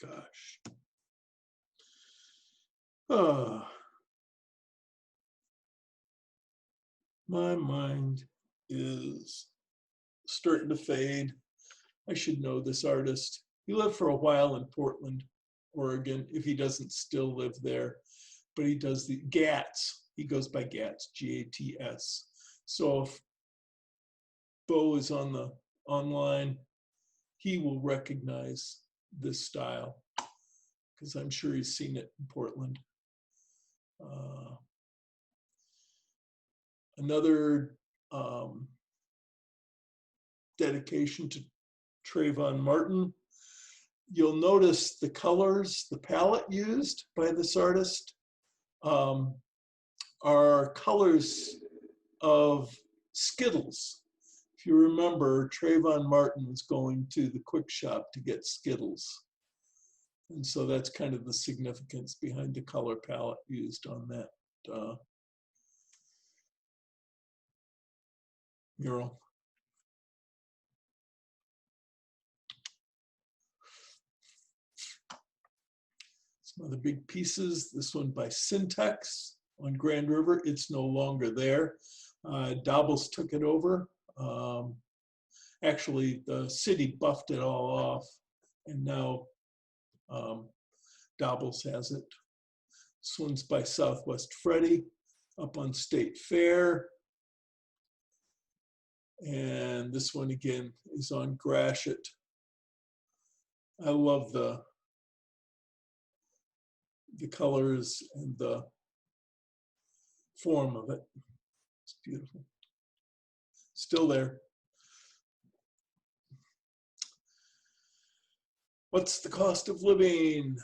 Gosh. My mind is starting to fade. I should know this artist. He lived for a while in Portland, Oregon, if he doesn't still live there. But he does the Gats. He goes by Gats, G-A-T-S. So if Bo is on the online, he will recognize this style because I'm sure he's seen it in Portland. Another dedication to Trayvon Martin. You'll notice the colors, the palette used by this artist are colors of Skittles. If you remember, Trayvon Martin was going to the Quick Shop to get Skittles. And so that's kind of the significance behind the color palette used on that mural. Some other big pieces, this one by Syntax on Grand River. It's no longer there. Dobbles took it over. Actually, the city buffed it all off, and now Dobbles has it. This one's by Southwest Freddy up on State Fair. And this one again is on Gratiot. I love the colors and the form of it. It's beautiful. Still there. What's the cost of living?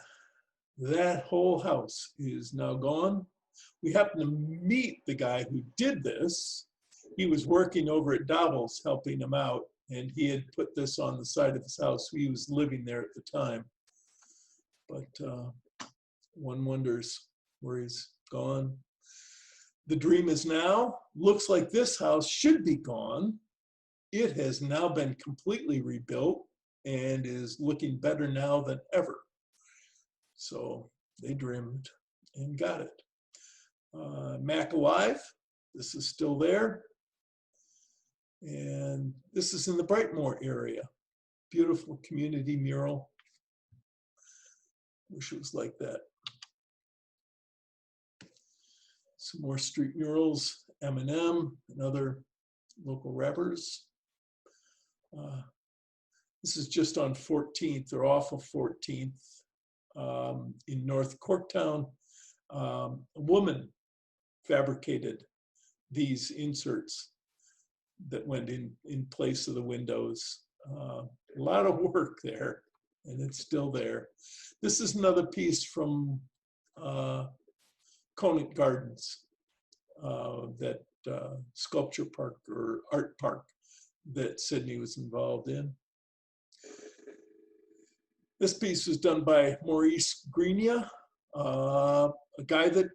That whole house is now gone. We happened to meet the guy who did this. He was working over at Dobbles helping him out, and he had put this on the side of his house. He was living there at the time. But one wonders where he's gone. The dream is now. Looks like this house should be gone. It has now been completely rebuilt and is looking better now than ever. So they dreamed and got it. Mac Alive, this is still there. And this is in the Brightmoor area. Beautiful community mural. Wish it was like that. Some more street murals, Eminem and other local rappers. This is just on 14th or off of 14th in North Corktown. A woman fabricated these inserts that went in place of the windows. A lot of work there, and it's still there. This is another piece from Conant Gardens, that sculpture park or art park that Sydney was involved in. This piece was done by Maurice Grenia, a guy that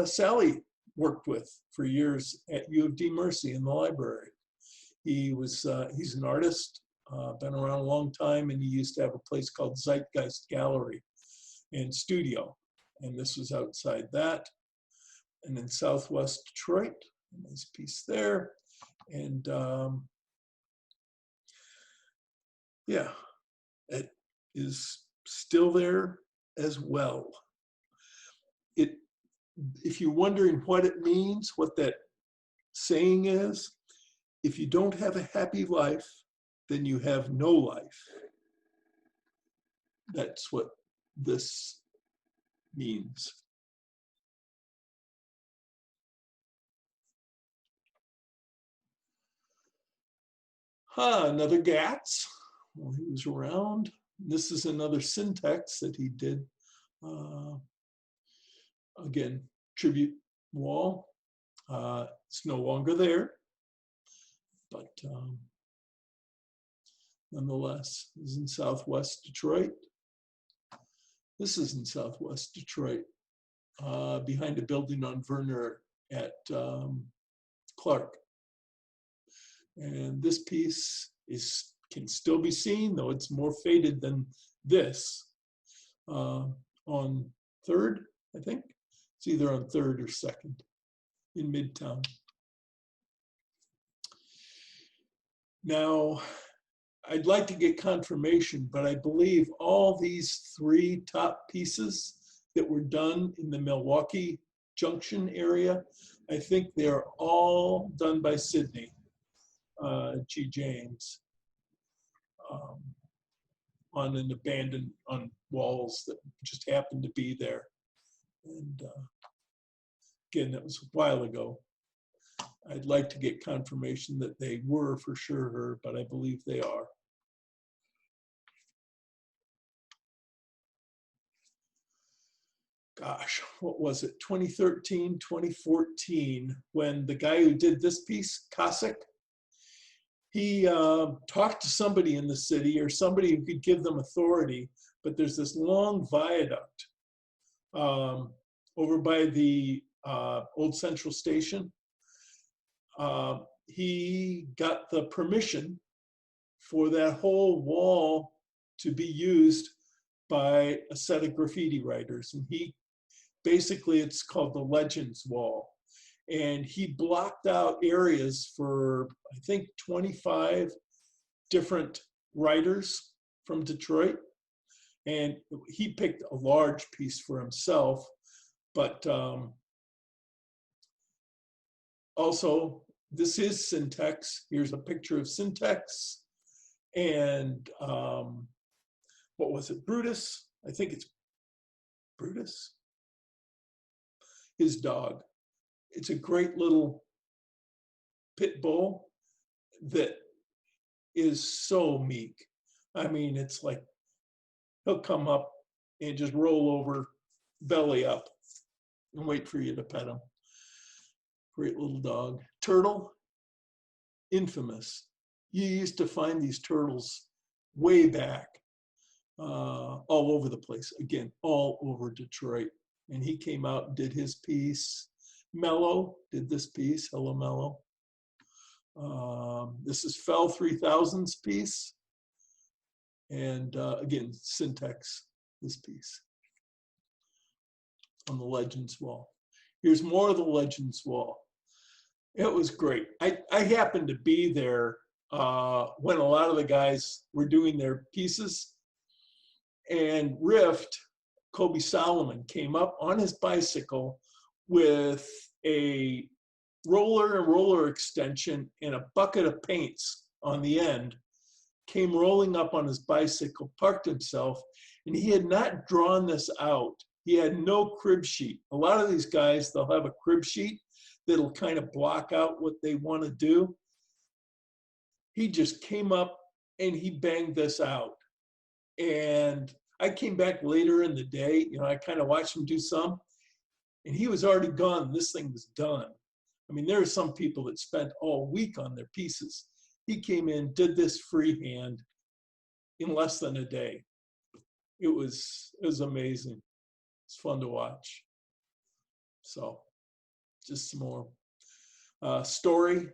Sally worked with for years at U of D Mercy in the library. He's an artist, been around a long time, and he used to have a place called Zeitgeist Gallery and Studio, and this was outside that. And in Southwest Detroit, a nice piece there. And yeah, it is still there as well. If you're wondering what it means, what that saying is, if you don't have a happy life, then you have no life. That's what this means. Another Gatz. Well, he was around. This is another syntax that he did. Again, tribute wall. It's no longer there, but nonetheless, is in Southwest Detroit. This is in Southwest Detroit, behind a building on Verner at Clark. And this piece can still be seen, though it's more faded than this, on 3rd, I think. It's either on 3rd or 2nd in Midtown. Now, I'd like to get confirmation, but I believe all these 3 top pieces that were done in the Milwaukee Junction area, I think they're all done by Sidney G. James, on an abandoned, on walls that just happened to be there. And again, that was a while ago. I'd like to get confirmation that they were for sure her, but I believe they are. Gosh, what was it? 2013, 2014, when the guy who did this piece, Cossack, he talked to somebody in the city or somebody who could give them authority, but there's this long viaduct over by the old Central Station. He got the permission for that whole wall to be used by a set of graffiti writers. And he basically, it's called the Legends Wall. And he blocked out areas for, I think, 25 different writers from Detroit. And he picked a large piece for himself, but also, this is Syntax. Here's a picture of Syntax. And what was it, Brutus? I think it's Brutus. His dog. It's a great little pit bull that is so meek. I mean, it's like he'll come up and just roll over, belly up, and wait for you to pet him. Great little dog. Turtle, infamous. You used to find these turtles way back, all over the place. Again, all over Detroit. And he came out and did his piece. Mello did this piece. Hello, Mello. This is Fell 3000's piece. And again, Syntax, this piece on the Legends wall. Here's more of the Legends wall. It was great. I happened to be there when a lot of the guys were doing their pieces. And Rift, Kobe Solomon, came up on his bicycle with a roller extension and a bucket of paints on the end, came rolling up on his bicycle, parked himself, and he had not drawn this out. He had no crib sheet. A lot of these guys, they'll have a crib sheet that'll kind of block out what they want to do. He just came up and he banged this out. And I came back later in the day, I kind of watched him do some, and he was already gone. This thing was done. I mean, there are some people that spent all week on their pieces. He came in, did this freehand in less than a day. It was amazing. It's fun to watch. So, just some more story.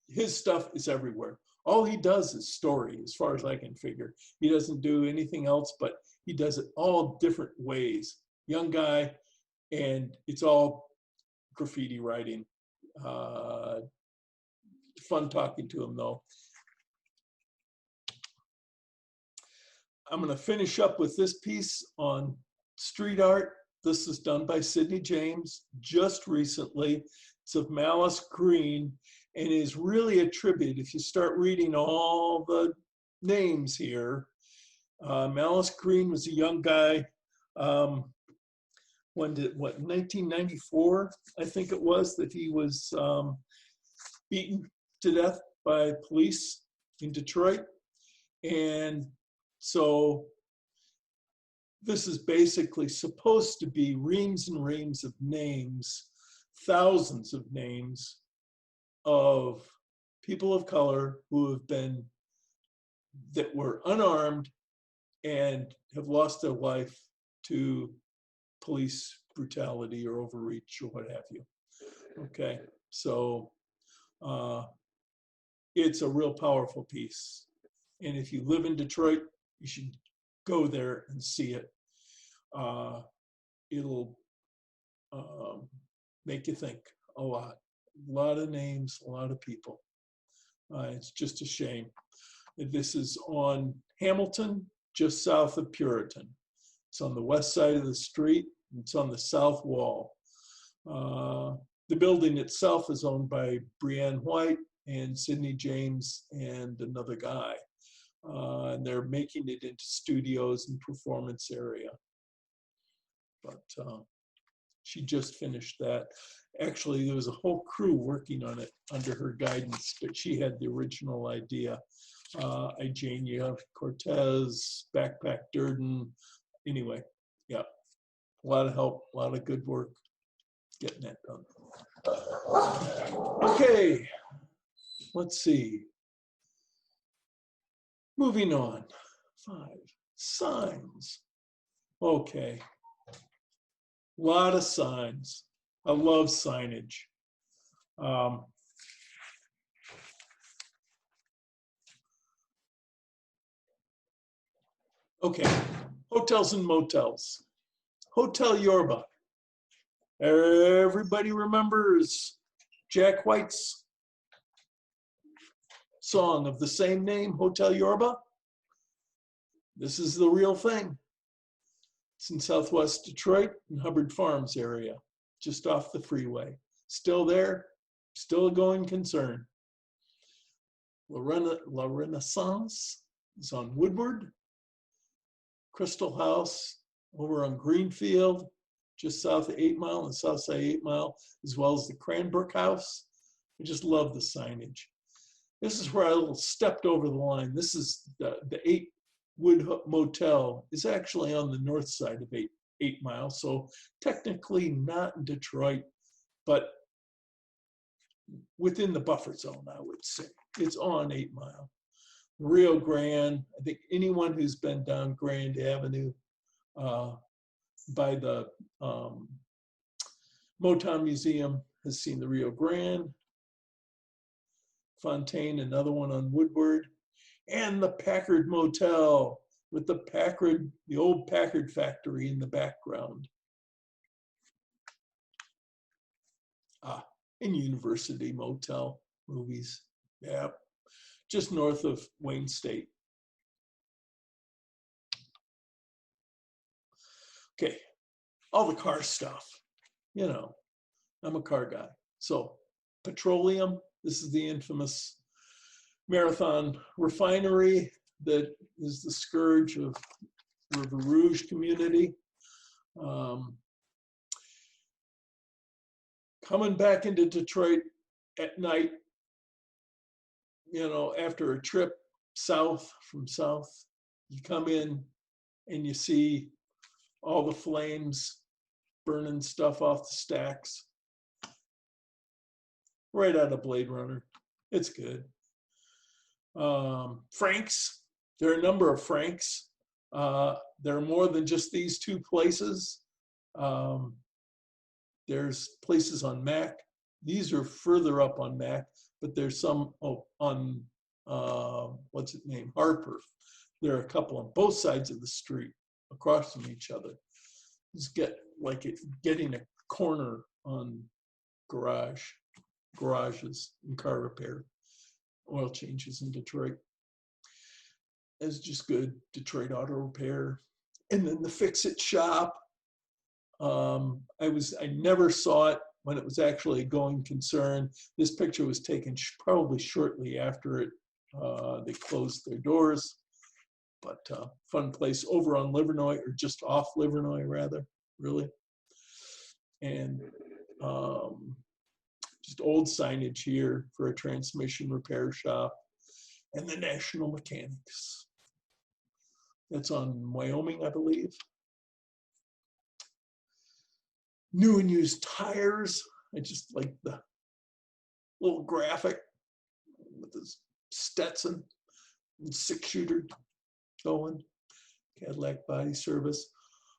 His stuff is everywhere. All he does is story, as far as I can figure. He doesn't do anything else, but he does it all different ways. Young guy, and it's all graffiti writing. Fun talking to him, though. I'm going to finish up with this piece on street art. This is done by Sidney James just recently. It's of Malice Green and is really a tribute. If you start reading all the names here, Malice Green was a young guy. When did, what, 1994, I think it was, that he was beaten to death by police in Detroit. And so this is basically supposed to be reams and reams of names, thousands of names of people of color who have been, that were unarmed and have lost their life to police brutality or overreach or what have you. Okay, so it's a real powerful piece. And if you live in Detroit, you should go there and see it. It'll make you think a lot of names, a lot of people. It's just a shame. This is on Hamilton, just south of Puritan. It's on the west side of the street. It's on the south wall. The building itself is owned by Brianne White and Sidney James and another guy. And they're making it into studios and performance area. But she just finished that. Actually, there was a whole crew working on it under her guidance, but she had the original idea. Ijania Cortez, Backpack Durden. Anyway, yeah, a lot of help, a lot of good work getting that done. Okay, let's see. Moving on. 5, signs. Okay. A lot of signs. I love signage. Okay, hotels and motels. Hotel Yorba. Everybody remembers Jack White's song of the same name, Hotel Yorba? This is the real thing. It's in Southwest Detroit in Hubbard Farms area, just off the freeway. Still there, still a going concern. La Renaissance is on Woodward. Crystal House over on Greenfield, just south of 8 Mile and south side 8 Mile, as well as the Cranbrook House. I just love the signage. This is where I stepped over the line. This is the 8 Wood Motel is actually on the north side of 8 Mile, so technically not in Detroit, but within the buffer zone, I would say. It's on 8 Mile. Rio Grande, I think anyone who's been down Grand Avenue by the Motown Museum has seen the Rio Grande. Fontaine, another one on Woodward. And the Packard Motel with the old Packard factory in the background. And University Motel movies, yeah, just north of Wayne State. Okay, all the car stuff, you know, I'm a car guy. So petroleum, this is the infamous Marathon refinery that is the scourge of River Rouge community. Coming back into Detroit at night, you know, after a trip from south, you come in and you see all the flames burning stuff off the stacks. Right out of Blade Runner. It's good. Frank's, there are a number of Frank's. There are more than just these 2 places. There's places on Mac. These are further up on Mac, but there's some on, what's it named, Harper. There are a couple on both sides of the street across from each other. Just getting a corner on garages and car repair, oil changes in Detroit. is just good. Detroit Auto Repair. And then the Fix-It Shop. I never saw it when it was actually a going concern. This picture was taken probably shortly after it, they closed their doors. But fun place over on Livernois, or just off Livernois rather, really. And just old signage here for a transmission repair shop. And the National Mechanics. That's on Wyoming, I believe. New and used tires. I just like the little graphic with this Stetson and 6-shooter going. Cadillac body service.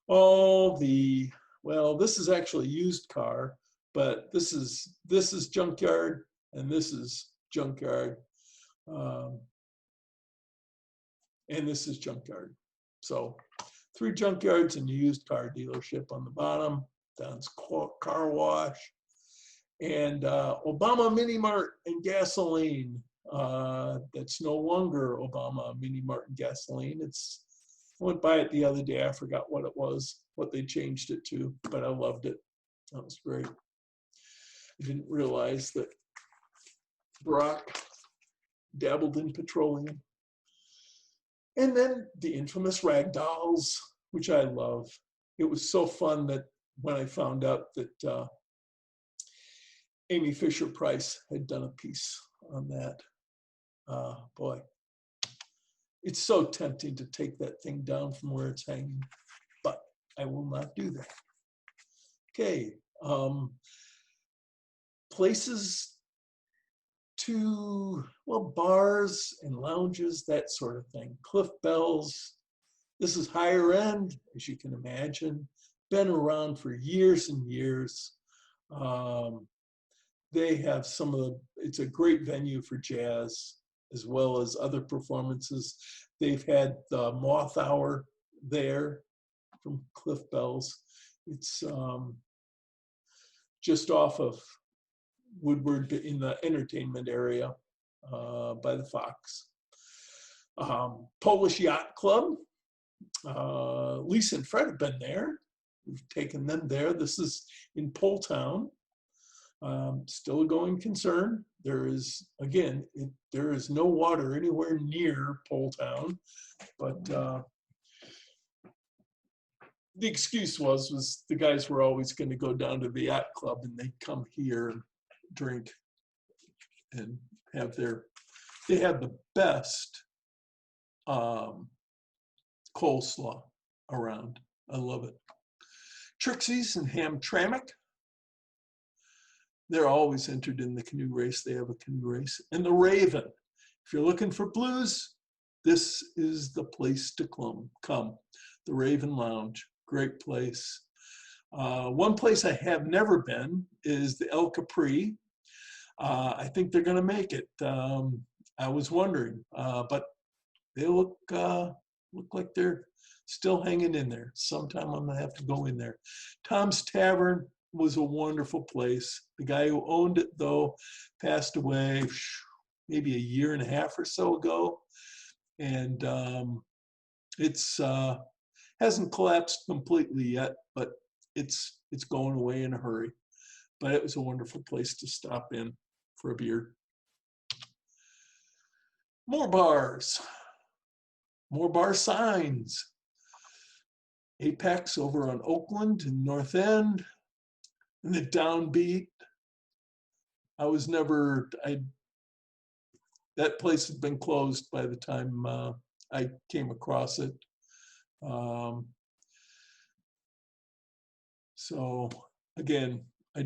All the, well, this is actually a used car, but this is junkyard and this is junkyard. And this is junkyard. So 3 junkyards and a used car dealership on the bottom. Don's car wash. And Obama Mini Mart and gasoline. That's no longer Obama Mini Mart and gasoline. I went by it the other day. I forgot what it was, what they changed it to, but I loved it. That was great. I didn't realize that Barack dabbled in petroleum. And then the infamous rag dolls, which I love. It was so fun that when I found out that Amy Fisher-Price had done a piece on that. Boy, it's so tempting to take that thing down from where it's hanging, but I will not do that. Okay, places to, well, bars and lounges, that sort of thing. Cliff Bell's. This is higher end, as you can imagine. Been around for years and years. They have some of the, it's a great venue for jazz as well as other performances. They've had the Moth Hour there from Cliff Bell's. It's just off of Woodward in the entertainment area by the Fox. Polish Yacht Club. Lisa and Fred have been there. We've taken them there. This is in Poletown. Still a going concern. There is, again, there is no water anywhere near Poletown, but the excuse was the guys were always going to go down to the yacht club and they'd come here and drink and have they have the best coleslaw around. I love it. Trixie's and Hamtramck. They're always entered in the canoe race. They have a canoe race. And the Raven. If you're looking for blues, this is the place to come. The Raven Lounge, great place. One place I have never been is the El Capri. I think they're gonna make it. I was wondering, but they look like they're still hanging in there. Sometime I'm gonna have to go in there. Tom's Tavern was a wonderful place. The guy who owned it, though, passed away maybe a year and a half or so ago. And it's hasn't collapsed completely yet, but it's going away in a hurry. But it was a wonderful place to stop in for a beer. More bars. More bar signs. Apex over on Oakland and North End. And the Downbeat. That place had been closed by the time I came across it. So again, I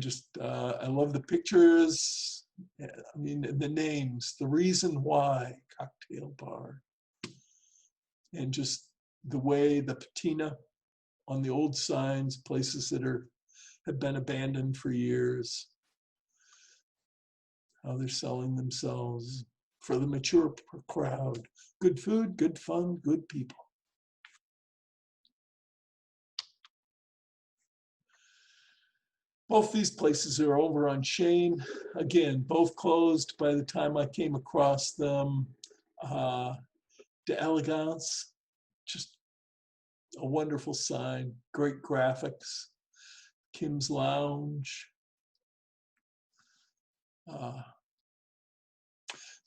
love the pictures. I mean, the names, the reason why cocktail bar. And just the way the patina on the old signs, places that have been abandoned for years, how they're selling themselves for the mature crowd. Good food, good fun, good people. Both these places are over on Shane. Again, both closed by the time I came across them. d'Elegance, just a wonderful sign, great graphics. Kim's Lounge.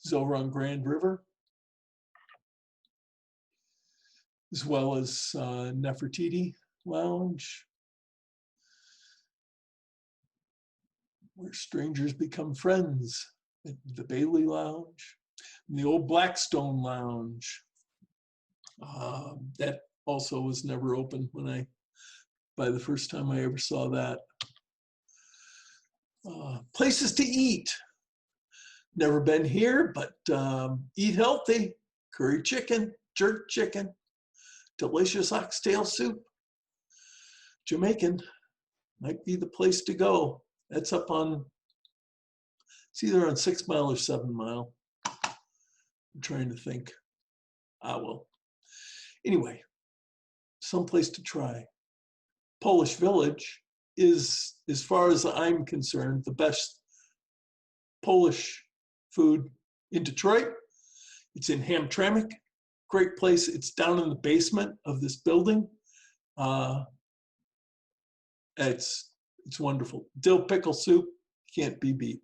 Is over on Grand River, as well as Nefertiti Lounge, where strangers become friends, at the Bailey Lounge, and the old Blackstone Lounge. That also was never open by the first time I ever saw that. Places to eat. Never been here, but eat healthy. Curry chicken, jerk chicken, delicious oxtail soup. Jamaican might be the place to go. That's up on, it's either on 6 Mile or 7 Mile. I'm trying to think. Well, anyway, someplace to try. Polish Village is, as far as I'm concerned, the best Polish food in Detroit. It's in Hamtramck, great place. It's down in the basement of this building. It's wonderful. Dill pickle soup, can't be beat.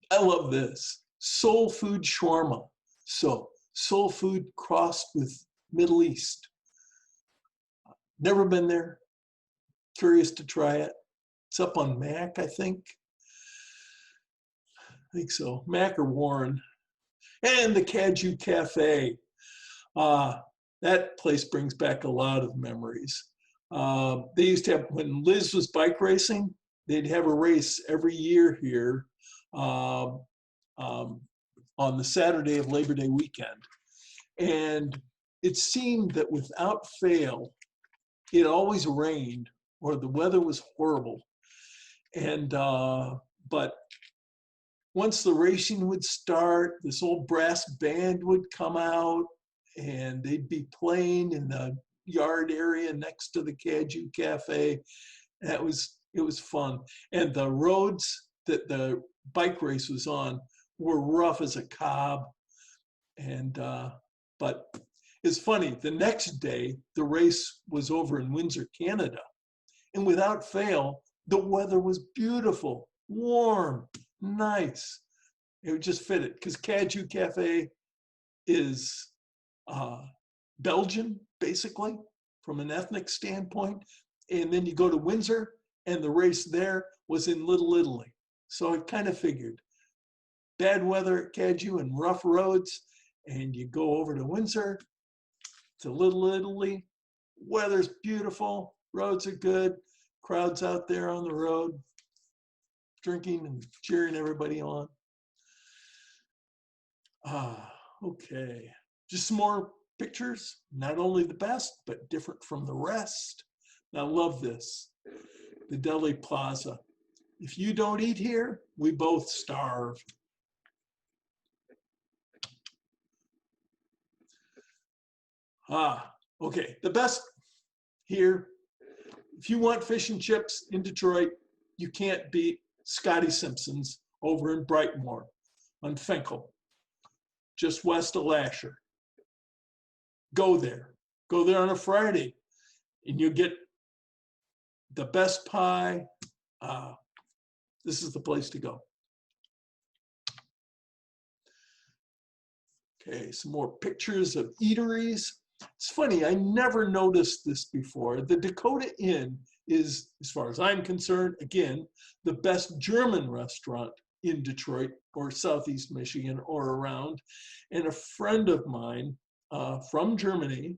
I love this. Soul food shawarma. So soul food crossed with Middle East. Never been there. Curious to try it. It's up on Mac, I think. I think so. Mac or Warren. And the Caju Cafe. That place brings back a lot of memories. They used to have, when Liz was bike racing, they'd have a race every year here on the Saturday of Labor Day weekend. And it seemed that without fail, it always rained or the weather was horrible. And, but once the racing would start, this old brass band would come out and they'd be playing in the yard area next to the Caju Cafe. It was fun. And the roads that the bike race was on were rough as a cob. And, but it's funny, the next day, the race was over in Windsor, Canada. And without fail, the weather was beautiful, warm, nice. It would just fit it because Caju Cafe is Belgian, basically, from an ethnic standpoint. And then you go to Windsor, and the race there was in Little Italy. So it kind of figured. Bad weather at Caju and rough roads, and you go over to Windsor, to Little Italy. Weather's beautiful, roads are good, crowds out there on the road, drinking and cheering everybody on. Okay, just some more pictures, not only the best, but different from the rest. I love this, the Deli Plaza. If you don't eat here, we both starve. Okay, the best here, if you want fish and chips in Detroit, you can't beat Scotty Simpson's over in Brightmoor on Finkel, just west of Lasher. Go there on a Friday, and you get the best pie. This is the place to go. Okay, some more pictures of eateries. It's funny, I never noticed this before. The Dakota Inn is, as far as I'm concerned, again, the best German restaurant in Detroit or Southeast Michigan or around. And a friend of mine from Germany,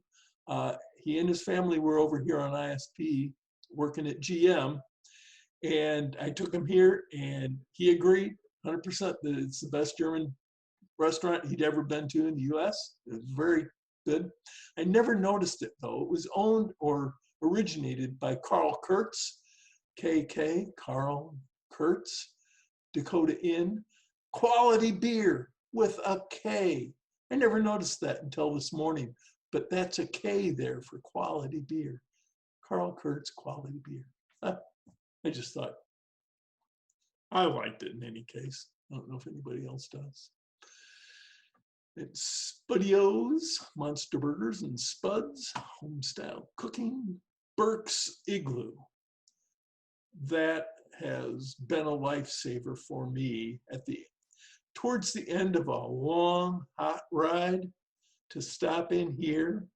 he and his family were over here on ISP working at GM. And I took him here and he agreed 100% that it's the best German restaurant he'd ever been to in the US. It was very good. I never noticed it though. It was owned or originated by Carl Kurtz, KK, Carl Kurtz, Dakota Inn. Quality beer with a K. I never noticed that until this morning, but that's a K there for quality beer. Carl Kurtz, quality beer. I just thought, I liked it in any case. I don't know if anybody else does. It's Spudio's, Monster Burgers and Spuds, Homestyle Cooking, Burke's Igloo. That has been a lifesaver for me towards the end of a long, hot ride, to stop in here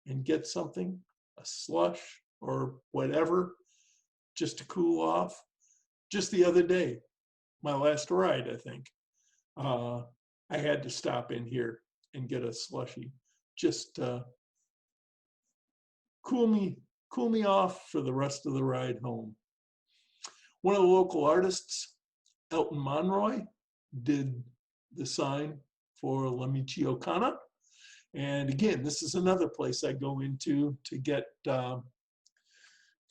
and get something, a slush or whatever, just to cool off. Just the other day, my last ride, I think, I had to stop in here and get a slushie, just cool me off for the rest of the ride home. One of the local artists, Elton Monroy, did the sign for L'Amici Kana. And again, this is another place I go into to get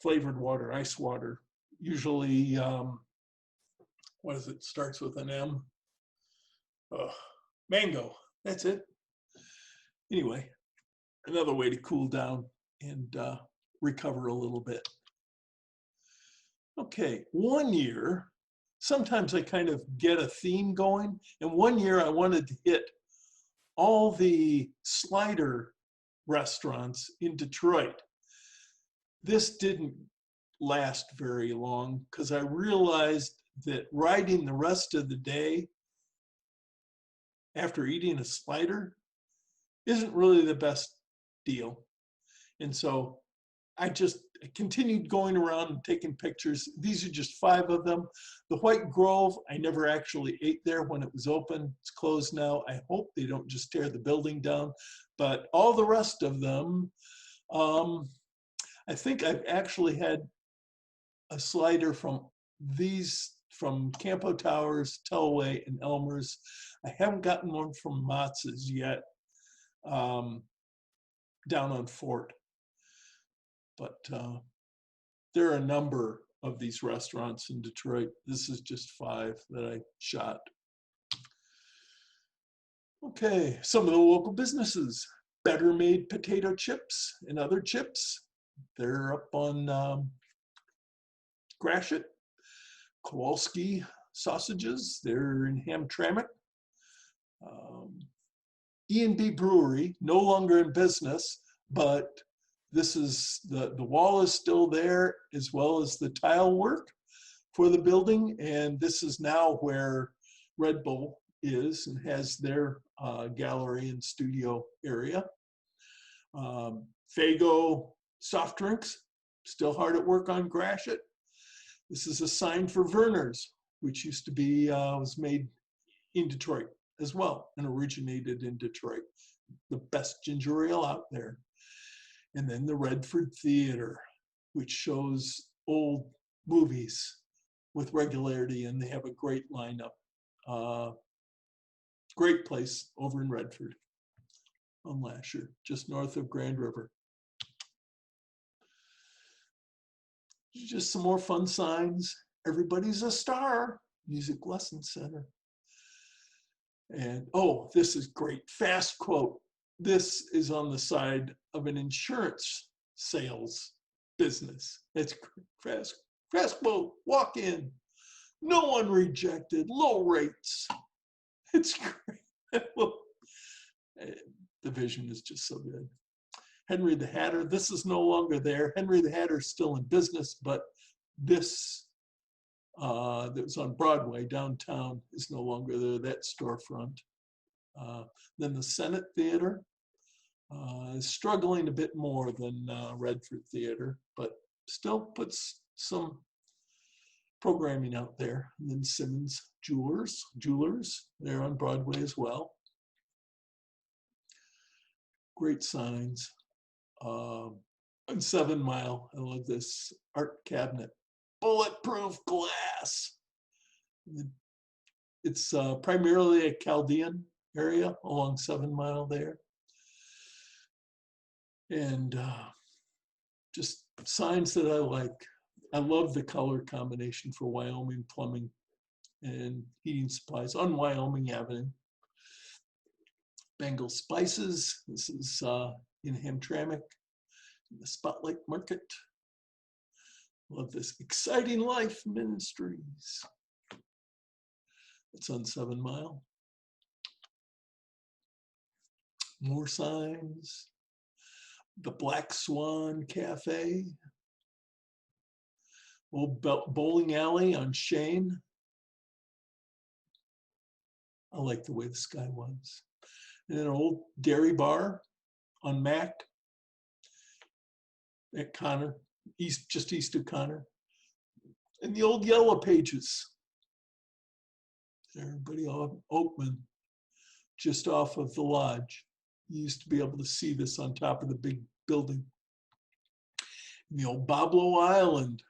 flavored water, ice water. Usually, what is it? Starts with an M. Mango. That's it. Anyway, another way to cool down and recover a little bit. Okay, one year, sometimes I kind of get a theme going, and one year I wanted to hit all the slider restaurants in Detroit. This didn't last very long because I realized that riding the rest of the day after eating a slider isn't really the best deal. And so I just continued going around and taking pictures. These are just 5 of them. The White Grove, I never actually ate there when it was open. It's closed now. I hope they don't just tear the building down. But all the rest of them, I think I've actually had a slider from Campo Towers, Tellway, and Elmer's. I haven't gotten one from Motz's yet, down on Fort. But there are a number of these restaurants in Detroit. This is just 5 that I shot. Okay, some of the local businesses. Better Made Potato Chips and Other Chips. They're up on Gratiot. Kowalski Sausages, they're in Hamtramck. E&B Brewery, no longer in business, but this is, the wall is still there, as well as the tile work for the building. And this is now where Red Bull is and has their gallery and studio area. Fago Soft Drinks, still hard at work on Gratiot. This is a sign for Verner's, which used to be, was made in Detroit as well and originated in Detroit. The best ginger ale out there. And then the Redford Theater, which shows old movies with regularity, and they have a great lineup. Great place over in Redford on Lasher, just north of Grand River. Just some more fun signs. Everybody's a Star, Music Lesson Center. And oh, this is great. Fast quote. This is on the side of an insurance sales business. It's fast quote. Walk in. No one rejected. Low rates. It's great. The vision is just so good. Henry the Hatter, this is no longer there. Henry the Hatter is still in business, but this that was on Broadway downtown is no longer there, that storefront. Then the Senate Theater is struggling a bit more than Redford Theater, but still puts some programming out there. And then Simmons Jewelers, they're on Broadway as well. Great signs. On 7 Mile, I love this art cabinet. Bulletproof glass. It's primarily a Chaldean area along 7 Mile there. And just signs that I like. I love the color combination for Wyoming Plumbing and Heating Supplies on Wyoming Avenue. Bengal Spices, this is in Hamtramck, the Spotlight Market. Love this. Exciting Life Ministries. It's on 7 Mile. More signs. The Black Swan Cafe. Old bowling alley on Shane. I like the way the sky was. And an old dairy bar on Mac at Connor, just east of Connor. And the old Yellow Pages. Everybody on Oakman, just off of the lodge. You used to be able to see this on top of the big building. And the old Boblo Island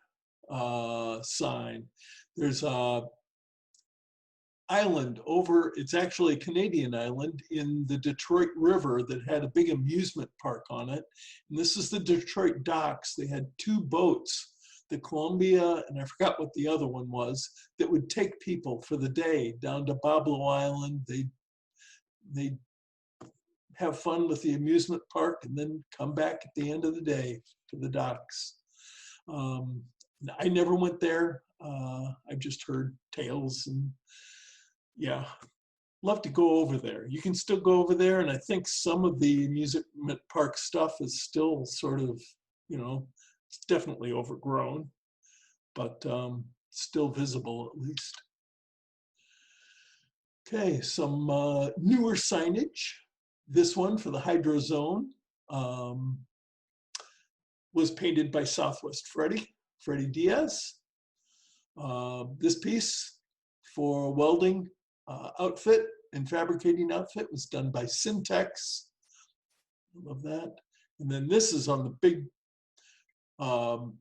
sign. There's a island over, it's actually a Canadian island in the Detroit River that had a big amusement park on it. And this is the Detroit docks. They had two boats, the Columbia, and I forgot what the other one was, that would take people for the day down to Boblo Island. They'd have fun with the amusement park and then come back at the end of the day to the docks. I never went there. I've just heard tales, and yeah, love to go over there. You can still go over there, and I think some of the amusement park stuff is still sort of, it's definitely overgrown, but still visible at least. Okay, some newer signage. This one for the Hydro Zone was painted by Southwest Freddie Diaz. This piece for welding outfit and fabricating outfit was done by Syntex. I love that. And then this is on the big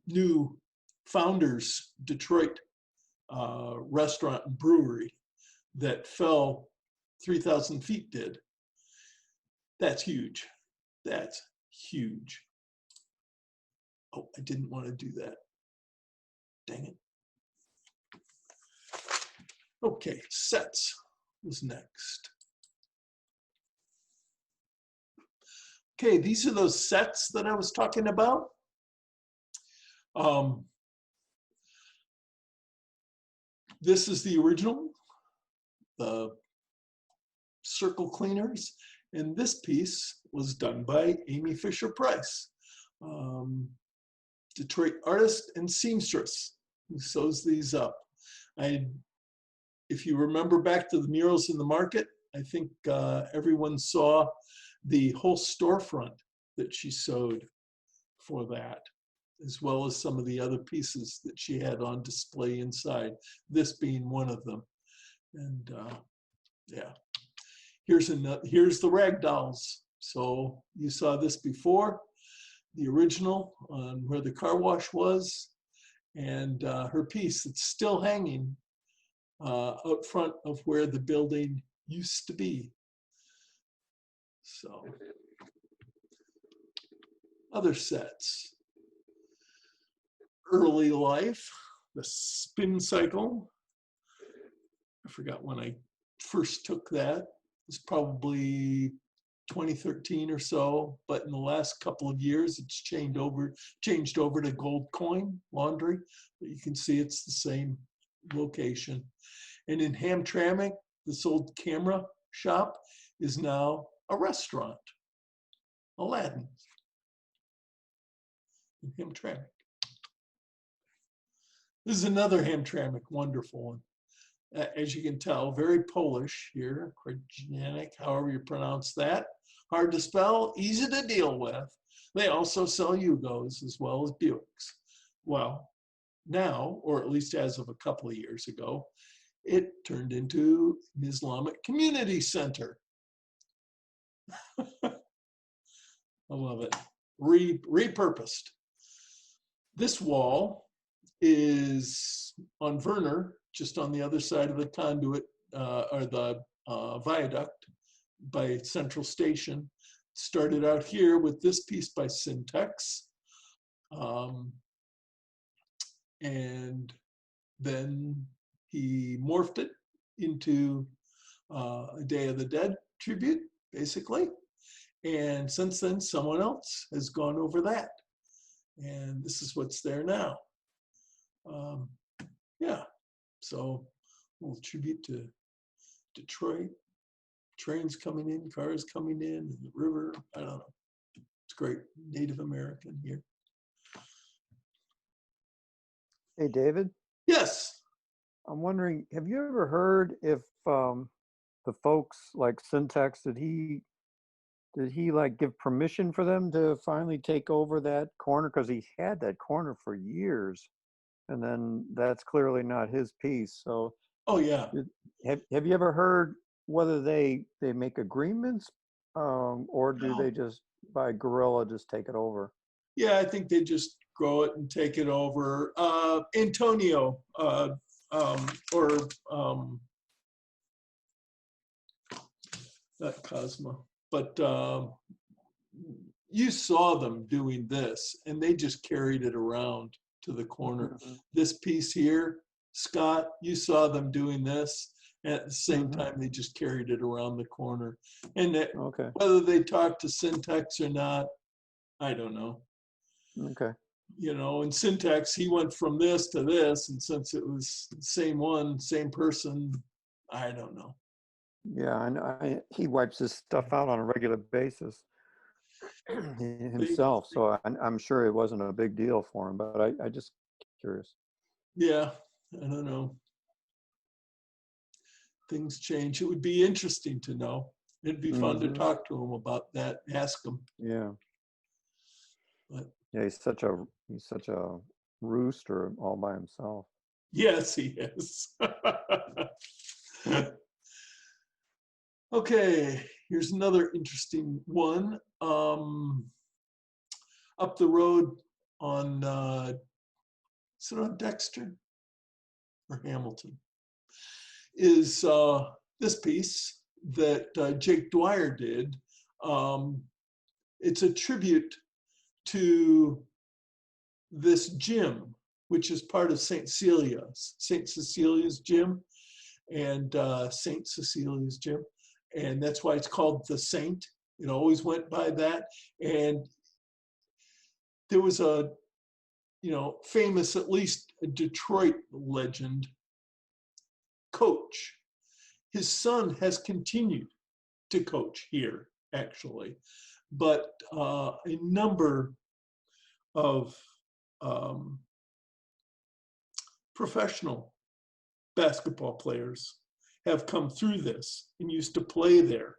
new Founders Detroit restaurant and brewery that fell 3,000 feet did. That's huge. That's huge. Oh, I didn't want to do that. Dang it. Okay, sets was next. Okay, these are those sets that I was talking about. This is the original, the circle cleaners, and this piece was done by Amy Fisher-Price, Detroit artist and seamstress who sews these up. If you remember back to the murals in the market, I think everyone saw the whole storefront that she sewed for that, as well as some of the other pieces that she had on display inside, this being one of them. And yeah, here's the rag dolls. So you saw this before, the original on where the car wash was, and her piece that's still hanging out front of where the building used to be. So, other sets. Early life, the spin cycle. I forgot when I first took that. It was probably 2013 or so, but in the last couple of years, it's changed over to gold coin laundry. But you can see it's the same location. And in Hamtramck, this old camera shop is now a restaurant, Aladdin in Hamtramck. This is another Hamtramck, wonderful one. As you can tell, very Polish here, Krajanic, however you pronounce that. Hard to spell, easy to deal with. They also sell Yugos as well as Buicks. Well, now, or at least as of a couple of years ago, it turned into an Islamic community center. I love it. Repurposed. This wall is on Werner, just on the other side of the conduit or the viaduct by Central Station. Started out here with this piece by Syntex. And then he morphed it into a Day of the Dead tribute, basically. And since then, someone else has gone over that. And this is what's there now. Yeah, so a little tribute to Detroit. trains coming in, cars coming in, and the river. I don't know. It's great. Native American here. Hey, David, Yes. I'm wondering, have you ever heard if the folks like Syntax, did he like give permission for them to finally take over that corner? Because he had that corner for years, and then that's clearly not his piece. So Oh, yeah. have you ever heard whether they make agreements, or do No. they just by guerrilla just take it over? Yeah, I think they just grow it and take it over. Antonio, or not Cosmo, but you saw them doing this, and they just carried it around to the corner. This piece here, Scott, you saw them doing this. At the same time, they just carried it around the corner. And that, Okay. whether they talked to Syntax or not, I don't know. Okay. You know, in Syntax, he went from this to this, and since it was the same one, same person, I don't know. Yeah, he wipes his stuff out on a regular basis himself, so I'm sure it wasn't a big deal for him, but I just curious. Yeah, I don't know. Things change. It would be interesting to know. It'd be fun to talk to him about that, ask him. Yeah. But Yeah, he's such a rooster all by himself. yes, he is. Okay, here's another interesting one. Up the road on, is it on Dexter or Hamilton? Is this piece that Jake Dwyer did. It's a tribute to this gym, which is part of St. Cecilia's gym, and St. Cecilia's gym. And that's why it's called the Saint. It always went by that. And there was a, famous, at least a Detroit legend, coach. His son has continued to coach here, actually. But a number of professional basketball players have come through this and used to play there.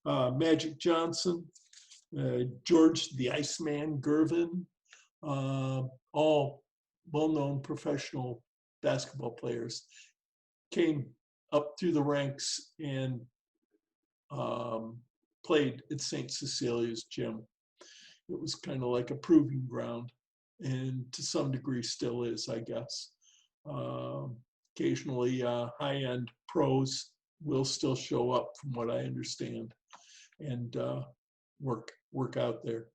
Magic Johnson, George the Iceman Gervin, all well-known professional basketball players came up through the ranks and played at St. Cecilia's gym. It was kind of like a proving ground, and to some degree still is, I guess. Occasionally high-end pros will still show up, from what I understand, and work out there.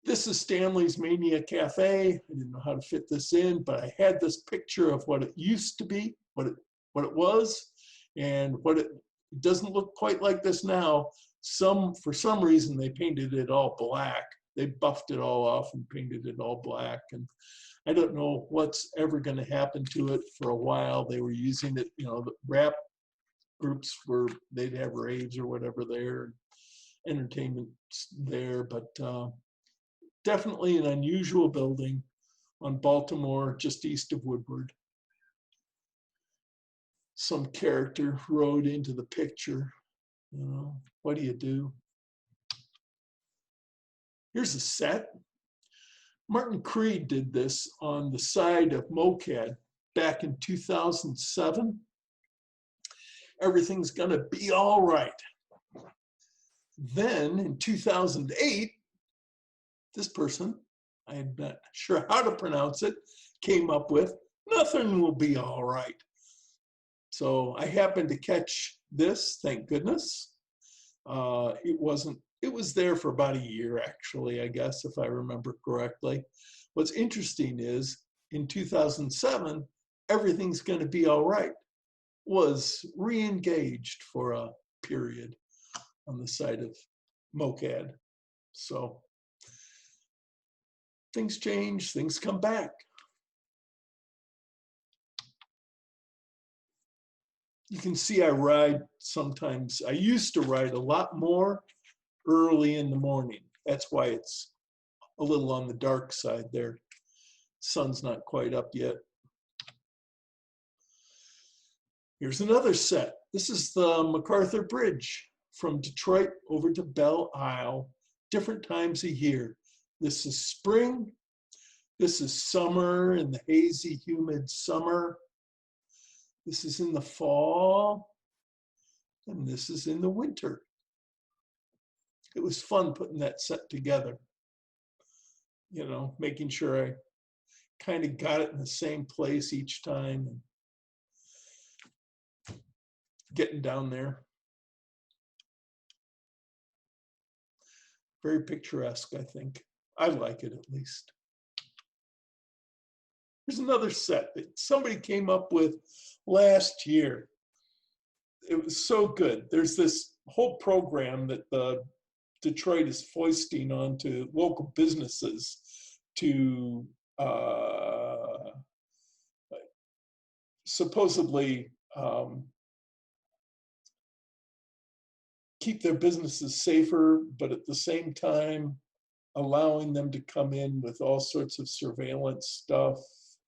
This is Stanley's Mania Cafe. I didn't know how to fit this in, but I had this picture of what it used to be, what it was, and it doesn't look quite like this now. For some reason, they painted it all black. They buffed it all off and painted it all black. And I don't know what's ever going to happen to it. For a while, they were using it, the rap groups they'd have raves or whatever there, entertainment there, but definitely an unusual building on Baltimore, just east of Woodward. Some character rode into the picture. What do you do? Here's a set. Martin Creed did this on the side of MoCAD back in 2007. Everything's gonna be all right. Then in 2008, this person, I'm not sure how to pronounce it, came up with nothing will be all right. So I happened to catch this, thank goodness. It was there for about a year, actually, I guess, if I remember correctly. What's interesting is in 2007, everything's going to be all right was re-engaged for a period on the side of MoCAD. So things change, things come back. You can see I ride sometimes. I used to ride a lot more early in the morning. That's why it's a little on the dark side there. Sun's not quite up yet. Here's another set. This is the MacArthur Bridge from Detroit over to Belle Isle, different times a year. This is spring. This is summer, in the hazy, humid summer. This is in the fall. And this is in the winter. It was fun putting that set together. You know, making sure I kind of got it in the same place each time. And getting down there. Very picturesque, I think. I like it, at least. Here's another set that somebody came up with last year. It was so good. There's this whole program that the Detroit is foisting onto local businesses to supposedly keep their businesses safer, but at the same time, allowing them to come in with all sorts of surveillance stuff,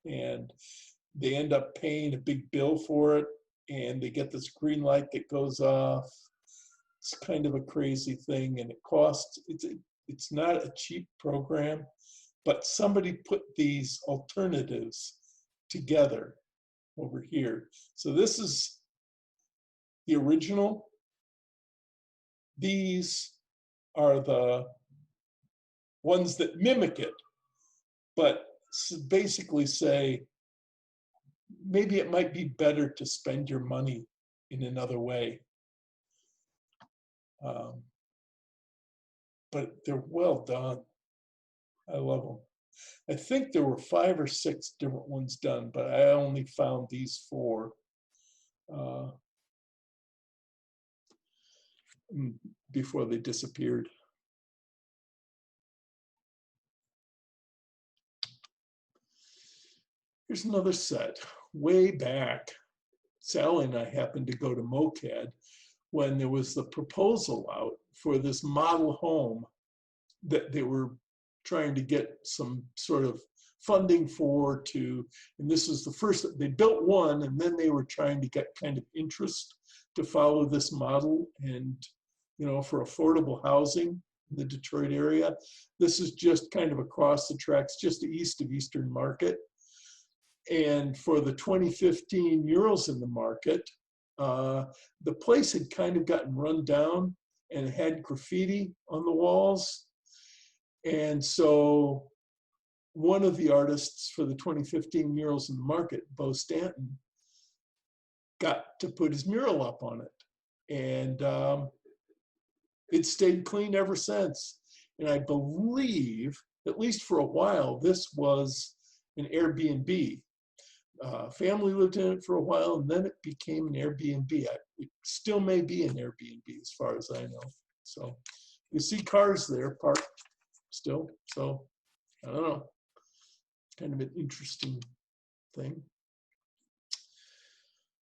and they end up paying a big bill for it, and they get this green light that goes off. It's kind of a crazy thing, and it costs, it's not a cheap program, but somebody put these alternatives together over here. So this is the original. These are the ones that mimic it, but basically say, maybe it might be better to spend your money in another way. But they're well done. I love them. I think there were 5 or 6 different ones done, but I only found these 4. Before they disappeared. Here's another set. Way back, Sally and I happened to go to MOCAD when there was the proposal out for this model home that they were trying to get some sort of funding for and this was the first, they built one, and then they were trying to get kind of interest to follow this model, and you know, for affordable housing in the Detroit area. This is just kind of across the tracks, just east of Eastern Market. And for the 2015 murals in the market, the place had kind of gotten run down and it had graffiti on the walls. And so one of the artists for the 2015 murals in the market, Bo Stanton, got to put his mural up on it. And it stayed clean ever since. And I believe, at least for a while, this was an Airbnb. Family lived in it for a while, and then it became an Airbnb. It still may be an Airbnb as far as I know. So you see cars there parked still. So I don't know. Kind of an interesting thing.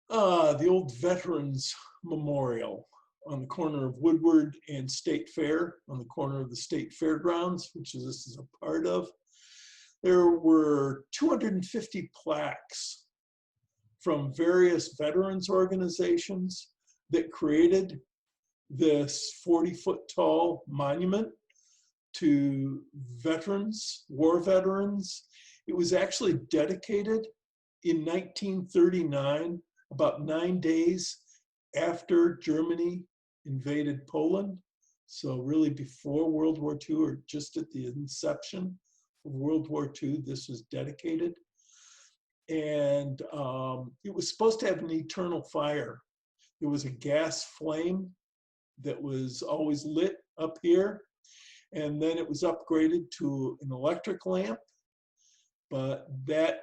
The old Veterans Memorial on the corner of Woodward and State Fair, on the corner of the State Fairgrounds, which this is a part of. There were 250 plaques from various veterans organizations that created this 40-foot tall monument to veterans, war veterans. It was actually dedicated in 1939, about 9 days after Germany invaded Poland. So really before World War II, or just at the inception of World War II, this was dedicated. And it was supposed to have an eternal fire. It was a gas flame that was always lit up here. And then it was upgraded to an electric lamp, but that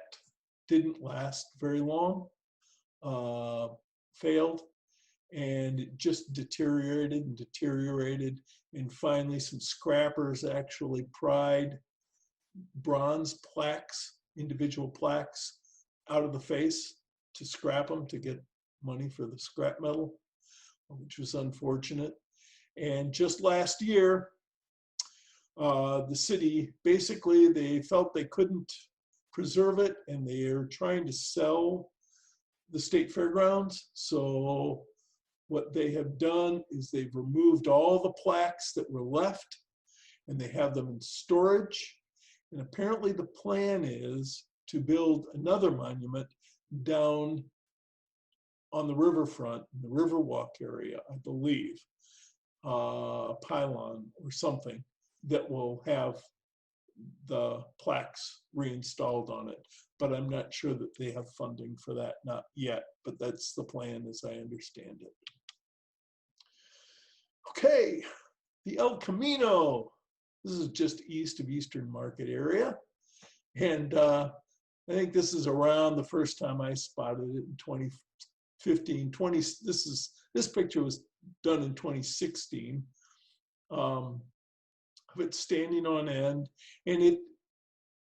didn't last very long, failed, and it just deteriorated and deteriorated. And finally, some scrappers actually pried bronze plaques, individual plaques, out of the face to scrap them to get money for the scrap metal, which was unfortunate. And just last year, the city, basically, they felt they couldn't preserve it, and they're trying to sell the state fairgrounds. So what they have done is they've removed all the plaques that were left, and they have them in storage. And apparently the plan is to build another monument down on the riverfront, in the Riverwalk area, I believe, a pylon or something that will have the plaques reinstalled on it. But I'm not sure that they have funding for that, not yet, but that's the plan as I understand it. Okay, the El Camino. This is just east of Eastern Market area. And I think this is around the first time I spotted it in 2015. This picture was done in 2016. Of it standing on end, and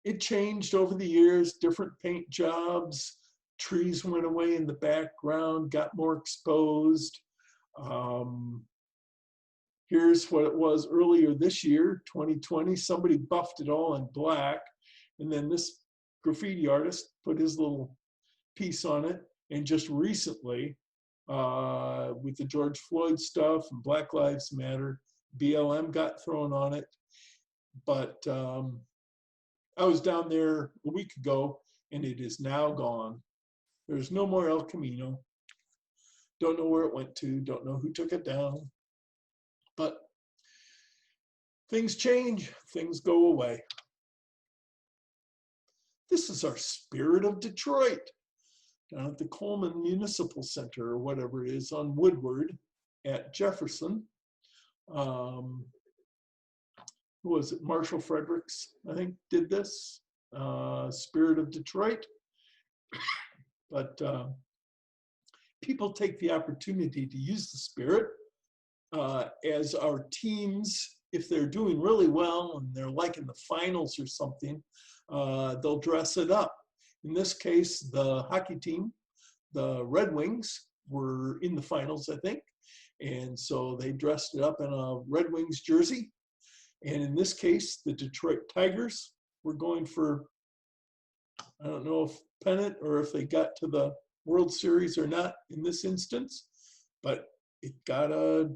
it changed over the years, different paint jobs, trees went away in the background, got more exposed. Here's what it was earlier this year, 2020. Somebody buffed it all in black, and then this graffiti artist put his little piece on it. And just recently, with the George Floyd stuff and Black Lives Matter, BLM got thrown on it. But I was down there a week ago, and it is now gone. There's no more El Camino. Don't know where it went to, don't know who took it down. But things change, things go away. This is our Spirit of Detroit down at the Coleman Municipal Center, or whatever it is, on Woodward at Jefferson. Who was it? Marshall Fredericks, I think, did this. Spirit of Detroit. But people take the opportunity to use the spirit as our teams, if they're doing really well and they're like in the finals or something, they'll dress it up. In this case, the hockey team, the Red Wings, were in the finals, I think. And so they dressed it up in a Red Wings jersey. And in this case, the Detroit Tigers were going for, I don't know if pennant or if they got to the World Series or not in this instance, but it got a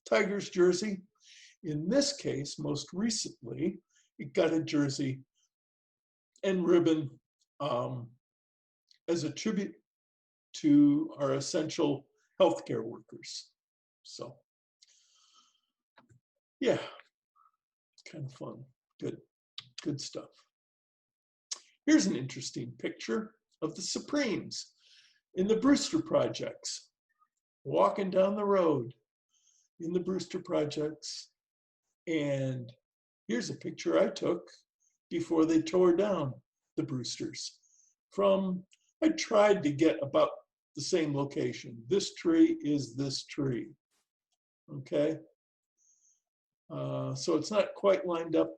Tigers jersey. In this case, most recently, it got a jersey and ribbon as a tribute to our essential healthcare workers. So, yeah. Kind of fun, good stuff. Here's an interesting picture of the Supremes in the Brewster Projects, walking down the road in the Brewster Projects. And here's a picture I took before they tore down the Brewsters. I tried to get about the same location. This tree is this tree, okay? So it's not quite lined up,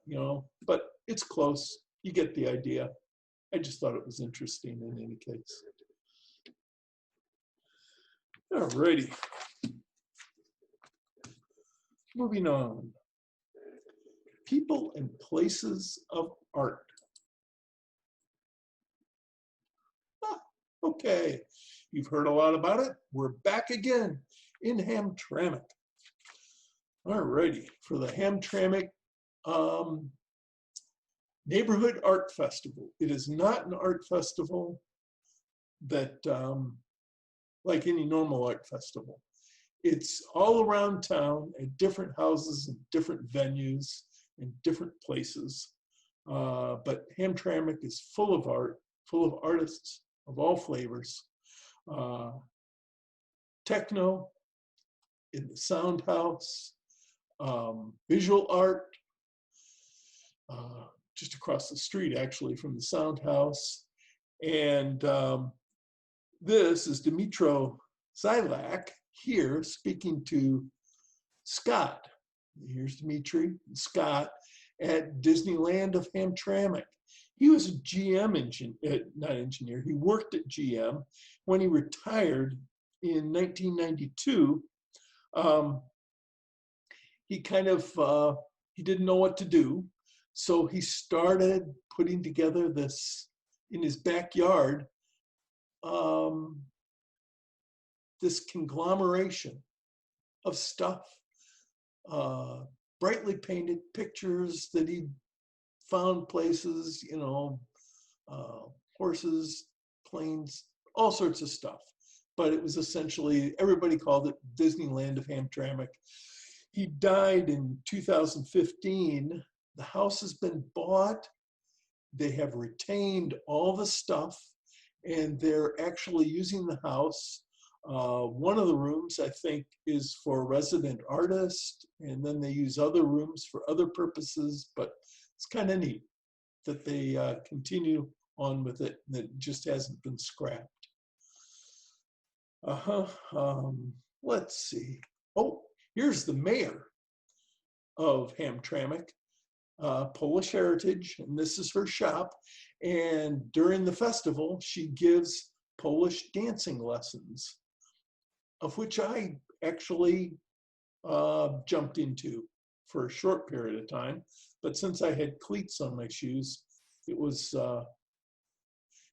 but it's close. You get the idea. I just thought it was interesting in any case. All righty. Moving on. People and places of art. Okay, you've heard a lot about it. We're back again in Hamtramck. All righty, for the Hamtramck Neighborhood Art Festival. It is not an art festival that, like any normal art festival. It's all around town at different houses and different venues and different places. But Hamtramck is full of art, full of artists of all flavors. Techno in the Sound House, visual art, just across the street actually from the Sound House. And this is Dimitro Zilak here speaking to Scott. Here's Dimitri and Scott at Disneyland of Hamtramck. He was a GM engineer, not engineer, he worked at GM. When he retired, in 1992, he kind of, he didn't know what to do. So he started putting together this in his backyard, this conglomeration of stuff, brightly painted pictures that he found places, you know, horses, planes, all sorts of stuff. But it was essentially, everybody called it Disneyland of Hamtramck. He died in 2015. The house has been bought. They have retained all the stuff, and they're actually using the house. One of the rooms, I think, is for a resident artist, and then they use other rooms for other purposes, but it's kind of neat that they continue on with it, and it just hasn't been scrapped. Let's see. Oh, here's the mayor of Hamtramck, Polish heritage, and this is her shop. And during the festival, she gives Polish dancing lessons, of which I actually jumped into for a short period of time. But since I had cleats on my shoes, it was,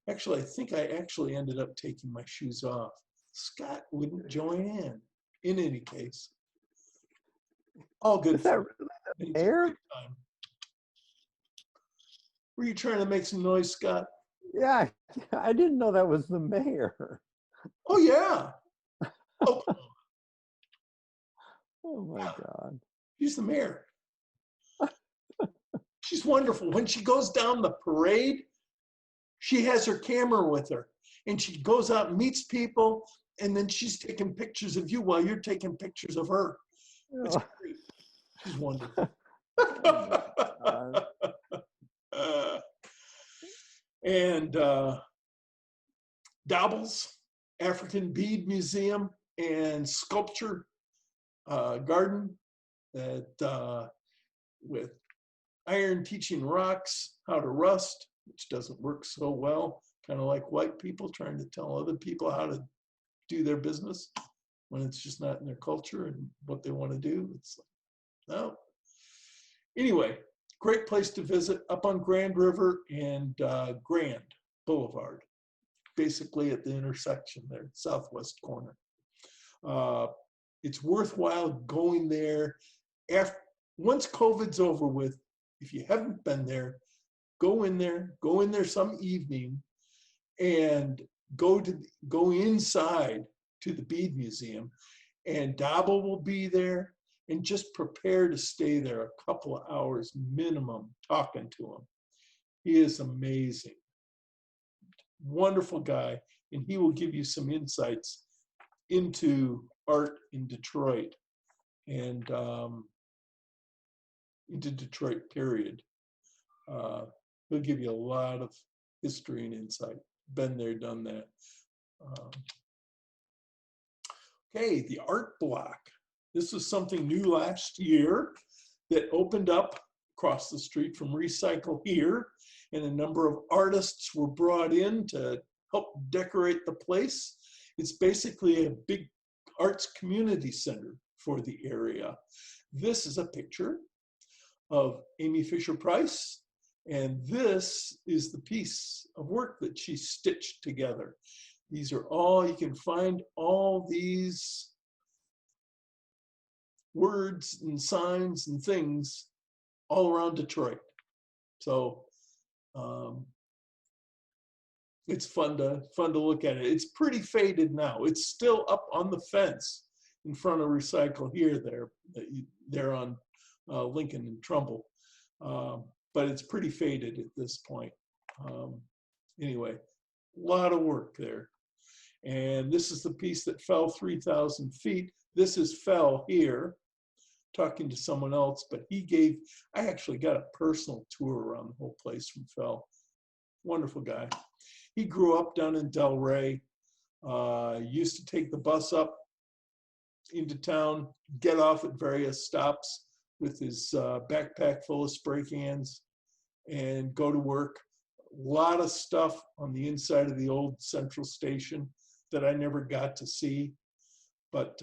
actually, I think I actually ended up taking my shoes off. Scott wouldn't join in any case. All good. Is that really the mayor? Were you trying to make some noise, Scott? Yeah, I didn't know that was the mayor. Oh, yeah. Oh, Oh my God. she's the mayor. She's wonderful. When she goes down the parade, she has her camera with her, and she goes out and meets people, and then she's taking pictures of you while you're taking pictures of her. It's great. She's wonderful. And Dobbles, African Bead Museum and Sculpture Garden that with iron teaching rocks how to rust, which doesn't work so well, kind of like white people trying to tell other people how to do their business when it's just not in their culture and what they want to do. It's like, no. Anyway, great place to visit up on Grand River and Grand Boulevard, basically at the intersection there, southwest corner. It's worthwhile going there. Once COVID's over with, if you haven't been there, go in there some evening and go inside to the Bead Museum, and Dobble will be there, and just prepare to stay there a couple of hours minimum talking to him. He is amazing. Wonderful guy, and he will give you some insights into art in Detroit and into Detroit, period. He'll give you a lot of history and insight. Been there, done that. Okay, the art block. This was something new last year that opened up across the street from Recycle here, and a number of artists were brought in to help decorate the place. It's basically a big arts community center for the area. This is a picture of Amy Fisher-Price, and this is the piece of work that she stitched together. These are all, you can find all these words and signs and things all around Detroit. So it's fun to look at it. It's pretty faded now. It's still up on the fence in front of Recycle here, there on Lincoln and Trumbull, but it's pretty faded at this point. Anyway, a lot of work there. And this is the piece that fell 3,000 feet. This is Fell here, talking to someone else, but I actually got a personal tour around the whole place from Fell. Wonderful guy. He grew up down in Delray, used to take the bus up into town, get off at various stops with his backpack full of spray cans and go to work. A lot of stuff on the inside of the old Central Station that I never got to see, but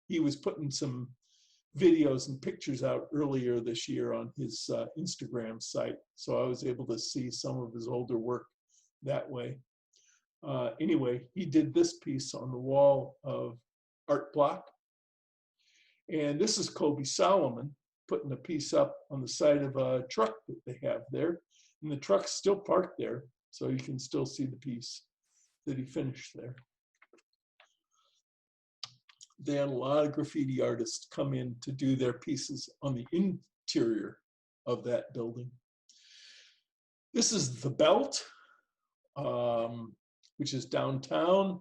he was putting some videos and pictures out earlier this year on his Instagram site. So I was able to see some of his older work that way. Anyway, he did this piece on the wall of Art Block. And this is Kobe Solomon putting a piece up on the side of a truck that they have there. And the truck's still parked there, so you can still see the piece that he finished there. They had a lot of graffiti artists come in to do their pieces on the interior of that building. This is the Belt, which is downtown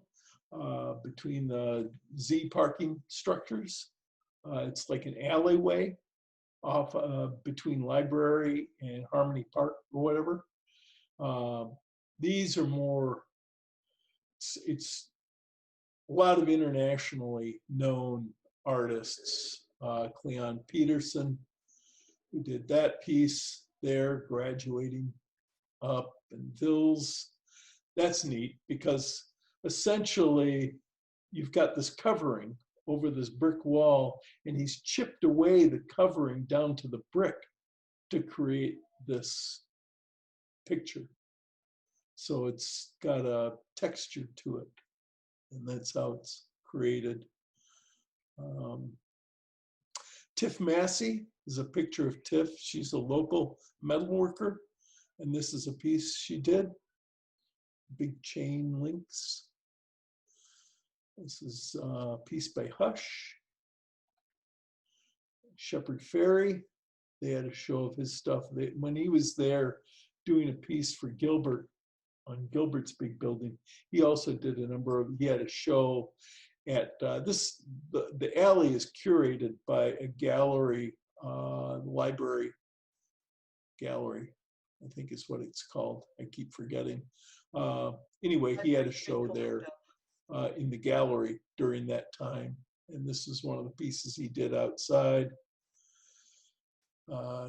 between the Z parking structures. It's like an alleyway off between Library and Harmony Park or whatever. These are more, it's a lot of internationally known artists. Cleon Peterson, who did that piece there, graduating up, and Vils. That's neat because essentially you've got this covering over this brick wall, and he's chipped away the covering down to the brick to create this picture. So it's got a texture to it, and that's how it's created. Tiff Massey is a picture of Tiff. She's a local metal worker, and this is a piece she did. Big chain links. This is a piece by Hush. Shepard Fairey, they had a show of his stuff. When he was there doing a piece for Gilbert on Gilbert's big building, he also did a number of, he had a show at the alley is curated by a gallery, library gallery, I think is what it's called. I keep forgetting. Anyway, he had a show there in the gallery during that time. And this is one of the pieces he did outside.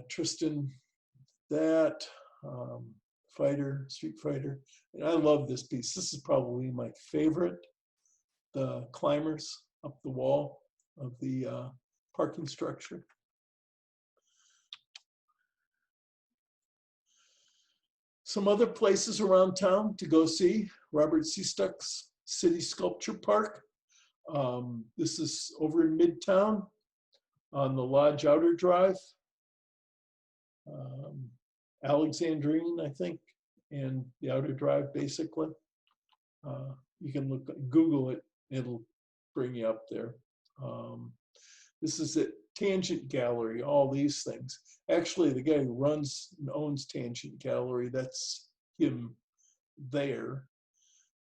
Tristan, that, Fighter, Street Fighter. And I love this piece. This is probably my favorite. The climbers up the wall of the parking structure. Some other places around town to go see. Robert Seastuck's City Sculpture Park. This is over in Midtown on the Lodge Outer Drive. Alexandrine, I think, and the Outer Drive, basically. You can look, Google it, it'll bring you up there. This is at Tangent Gallery, all these things. Actually, the guy who runs and owns Tangent Gallery, that's him there.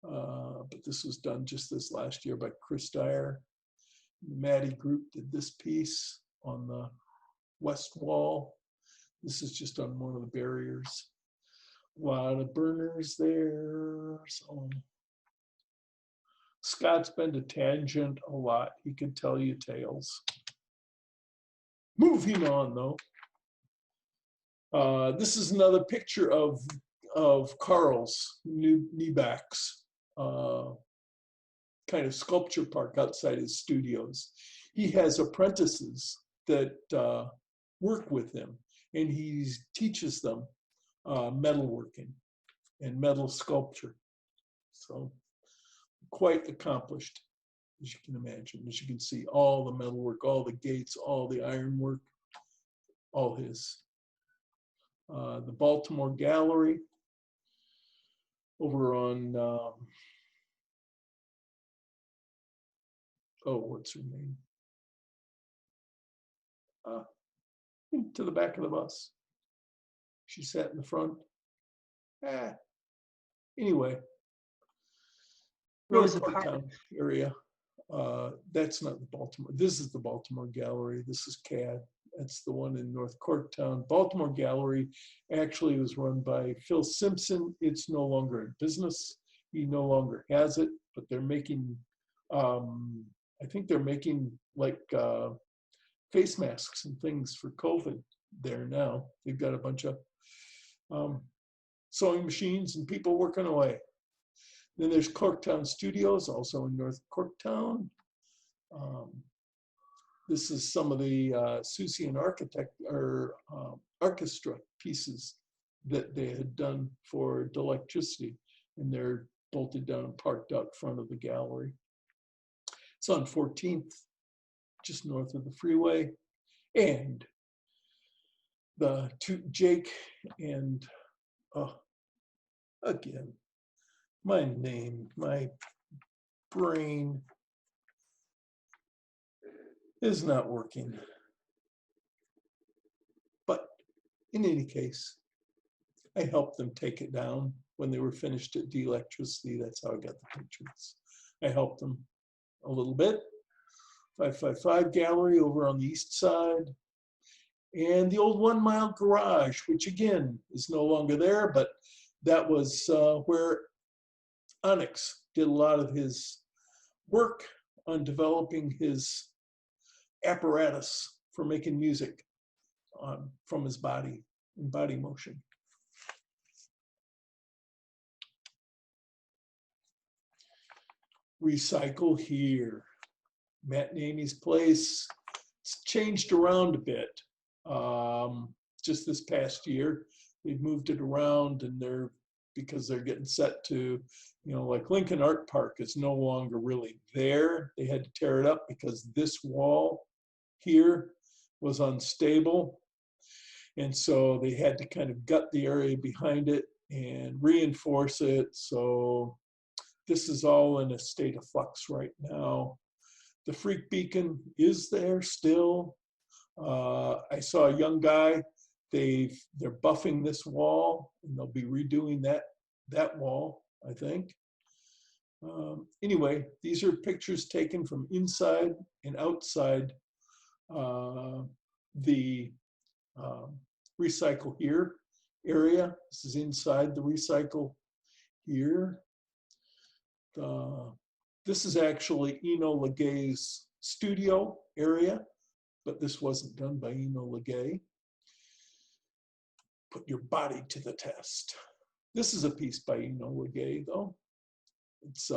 But this was done just this last year by Chris Dyer. The Maddie Group did this piece on the west wall. This is just on one of the barriers. A lot of burners there. So Scott's been to Tangent a lot. He could tell you tales. Moving on, though. This is another picture of Carl's Nieback's kind of sculpture park outside his studios. He has apprentices that work with him, and he teaches them metalworking and metal sculpture. So quite accomplished, as you can imagine. As you can see, all the metalwork, all the gates, all the ironwork, all his. The Baltimore Gallery over on, what's her name? To the back of the bus. She sat in the front. Anyway, North Corktown area. That's not the Baltimore. This is the Baltimore Gallery. This is CAD. That's the one in North Corktown. Baltimore Gallery actually was run by Phil Simpson. It's no longer in business. He no longer has it, but they're making, I think they're making like face masks and things for COVID there now. They've got a bunch of sewing machines and people working away. Then there's Corktown Studios, also in North Corktown. This is some of the Susian orchestra pieces that they had done for electricity, and they're bolted down and parked out front of the gallery. It's on 14th, just north of the freeway. And the two, Jake and, again, my brain is not working. But in any case, I helped them take it down when they were finished at de-electricity. That's how I got the pictures. I helped them a little bit. 555 Gallery over on the east side. And the old 1 Mile Garage, which again is no longer there, but that was where Onyx did a lot of his work on developing his apparatus for making music from his body and body motion. Recycle here. Matt Namey's place. It's changed around a bit. Just this past year, they've moved it around, and because they're getting set to, like Lincoln Art Park is no longer really there. They had to tear it up because this wall here was unstable. And so they had to kind of gut the area behind it and reinforce it. So this is all in a state of flux right now. The Freak Beacon is there still. I saw a young guy, they're buffing this wall, and they'll be redoing that wall, I think. Anyway, these are pictures taken from inside and outside the Recycle Here area. This is inside the Recycle Here. This is actually Eno Legay's studio area, but this wasn't done by Eno Legay. Put your body to the test. This is a piece by Eno Legay, though. It's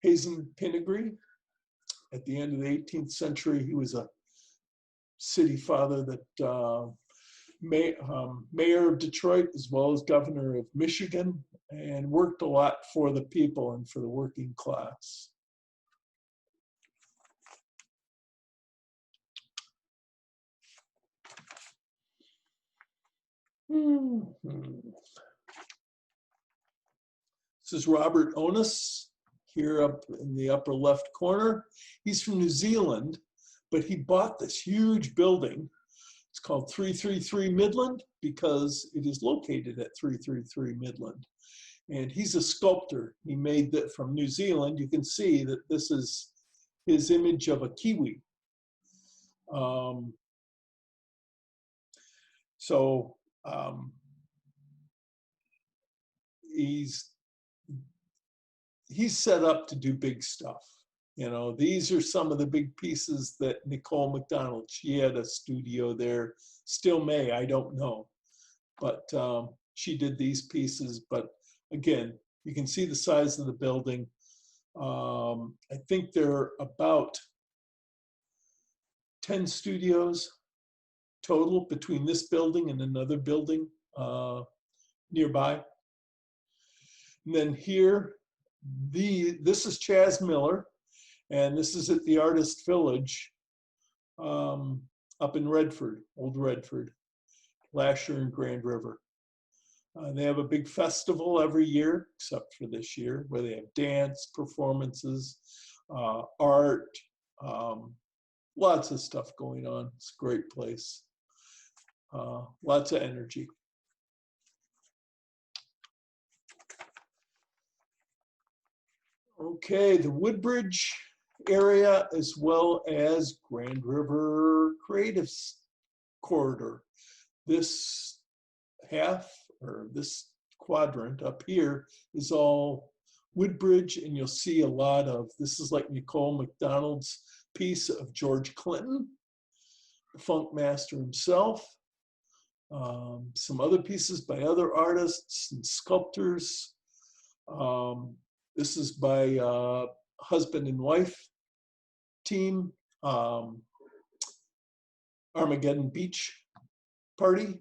Hazen Pingree. At the end of the 18th century, he was a city father that mayor of Detroit, as well as governor of Michigan, and worked a lot for the people and for the working class. This is Robert Onus here up in the upper left corner. He's from New Zealand, but he bought this huge building. It's called 333 Midland because it is located at 333 Midland. And he's a sculptor. He made that from New Zealand. You can see that this is his image of a kiwi. He's set up to do big stuff. These are some of the big pieces that Nicole McDonald, she had a studio there, still may, I don't know. But she did these pieces. But again, you can see the size of the building. I think there are about 10 studios total between this building and another building nearby. And then here, this is Chas Miller, and this is at the Artist Village up in Redford, Old Redford, Lasher and Grand River. They have a big festival every year, except for this year, where they have dance, performances, art, lots of stuff going on. It's a great place. Lots of energy. Okay, the Woodbridge area, as well as Grand River Creative Corridor. This half, or this quadrant up here, is all Woodbridge, and you'll see a lot of, this is like Nicole McDonald's piece of George Clinton, the funk master himself. Some other pieces by other artists and sculptors. This is by husband and wife team, Armageddon Beach Party.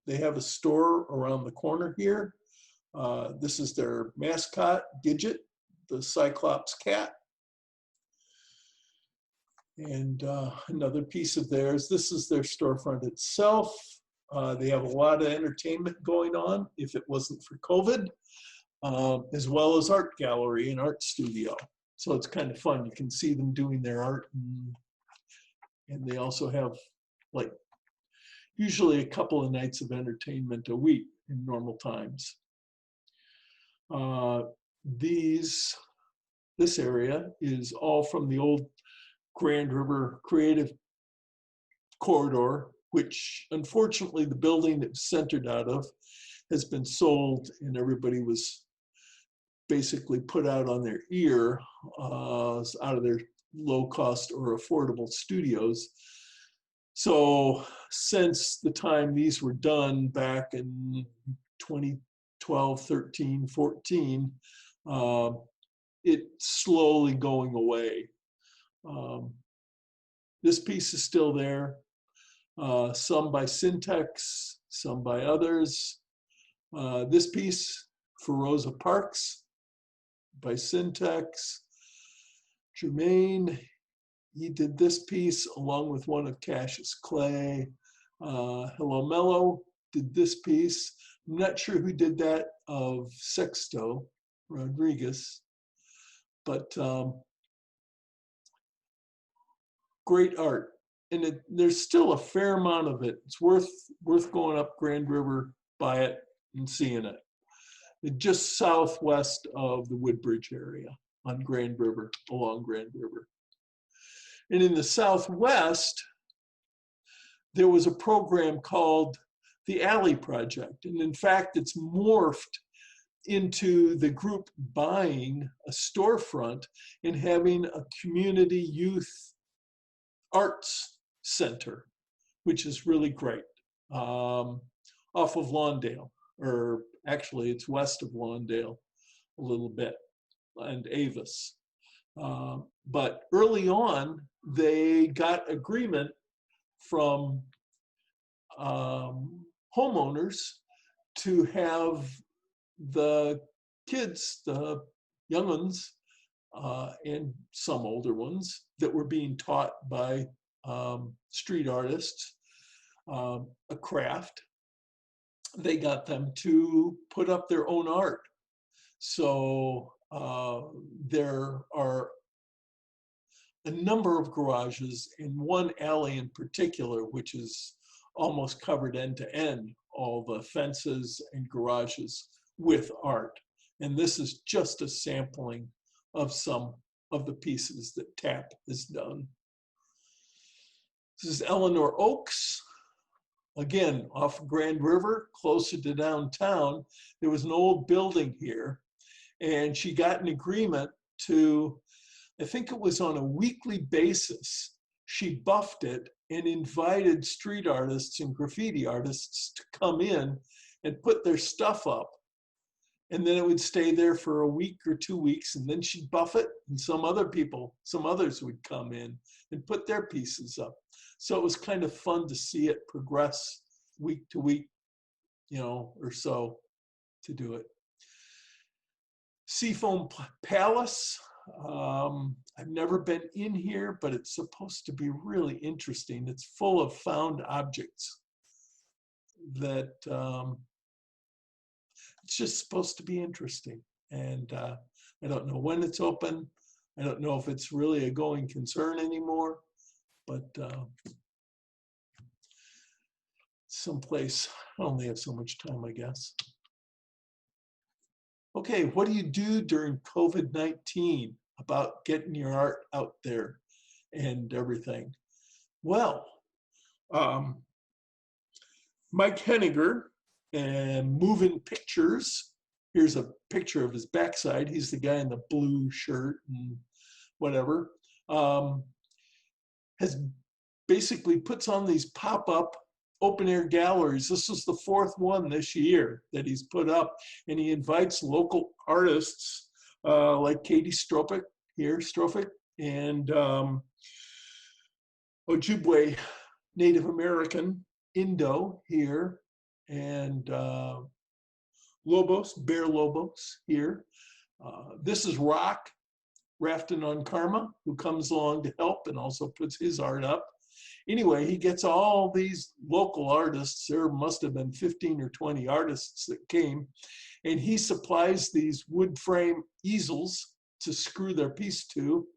They have a store around the corner here. This is their mascot, Gidget, the Cyclops cat. And another piece of theirs, this is their storefront itself. They have a lot of entertainment going on, if it wasn't for COVID, as well as art gallery and art studio. So it's kind of fun. You can see them doing their art, and they also have like usually a couple of nights of entertainment a week in normal times. This area is all from the old Grand River Creative Corridor, which unfortunately the building it was centered out of has been sold, and everybody was basically put out on their ear out of their low cost or affordable studios. So since the time these were done back in 2012, 13, 14, it's slowly going away. This piece is still there, some by Syntex, some by others. This piece for Rosa Parks by Syntex. Jermaine, he did this piece along with one of Cassius Clay. Hello Mello did this piece. I'm not sure who did that of Sexto Rodriguez, but great art. And there's still a fair amount of it. It's worth going up Grand River, by it, and seeing it. It's just southwest of the Woodbridge area on Grand River, along Grand River. And in the Southwest, there was a program called the Alley Project. And in fact, it's morphed into the group buying a storefront and having a community youth arts center, which is really great, off of Lawndale, or actually it's west of Lawndale a little bit, and Avis. But early on, they got agreement from homeowners to have the kids, the young ones, and some older ones that were being taught by street artists, a craft. They got them to put up their own art. So there are a number of garages, in one alley in particular, which is almost covered end to end, all the fences and garages with art. And this is just a sampling of some of the pieces that TAP has done. This is Eleanor Oaks. Again, off Grand River, closer to downtown. There was an old building here, and she got an agreement to, I think it was on a weekly basis, she buffed it and invited street artists and graffiti artists to come in and put their stuff up. And then it would stay there for a week or 2 weeks, and then she'd buff it, and some others would come in and put their pieces up. So it was kind of fun to see it progress week to week, or so, to do it. Seafoam Palace. I've never been in here, but it's supposed to be really interesting. It's full of found objects that it's just supposed to be interesting. And I don't know when it's open. I don't know if it's really a going concern anymore, but someplace, I only have so much time, I guess. Okay, what do you do during COVID-19 about getting your art out there and everything? Well, Mike Henniger and Moving Pictures, here's a picture of his backside. He's the guy in the blue shirt and whatever, has basically puts on these pop-up open air galleries. This is the 4th one this year that he's put up, and he invites local artists like Katie Stropik and Ojibwe Native American Indo here, and Bear Lobos here. This is Rock, Rafting on Karma, who comes along to help and also puts his art up. Anyway, he gets all these local artists. There must have been 15 or 20 artists that came, and he supplies these wood frame easels to screw their piece to,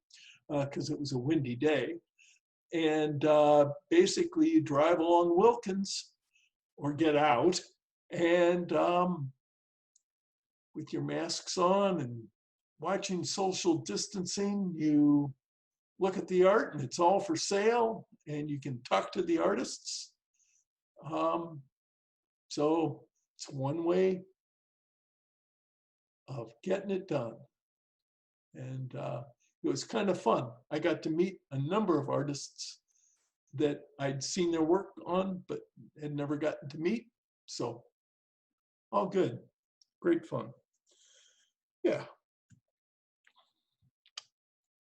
because it was a windy day. And basically you drive along Wilkins or get out, and with your masks on and watching social distancing, you look at the art and it's all for sale, and you can talk to the artists. So it's one way of getting it done. And it was kind of fun. I got to meet a number of artists that I'd seen their work on, but had never gotten to meet. So all good, great fun. Yeah.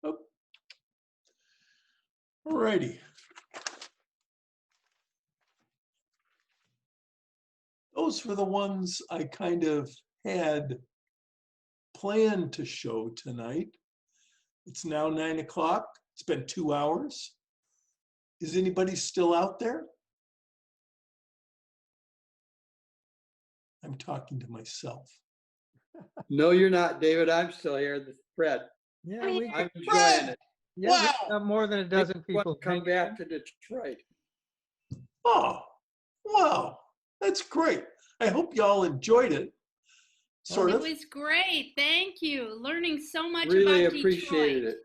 Oh. All righty. Those were the ones I kind of had planned to show tonight. It's now 9 o'clock. It's been 2 hours. Is anybody still out there? I'm talking to myself. No, you're not, David. I'm still here. This is Fred. Yeah, I'm we enjoying it. yeah, we got more than a dozen people. Come back to Detroit. Oh, wow. That's great. I hope y'all enjoyed it. Sort It of. was great. Thank you. Learning so much Really about appreciated Detroit. it.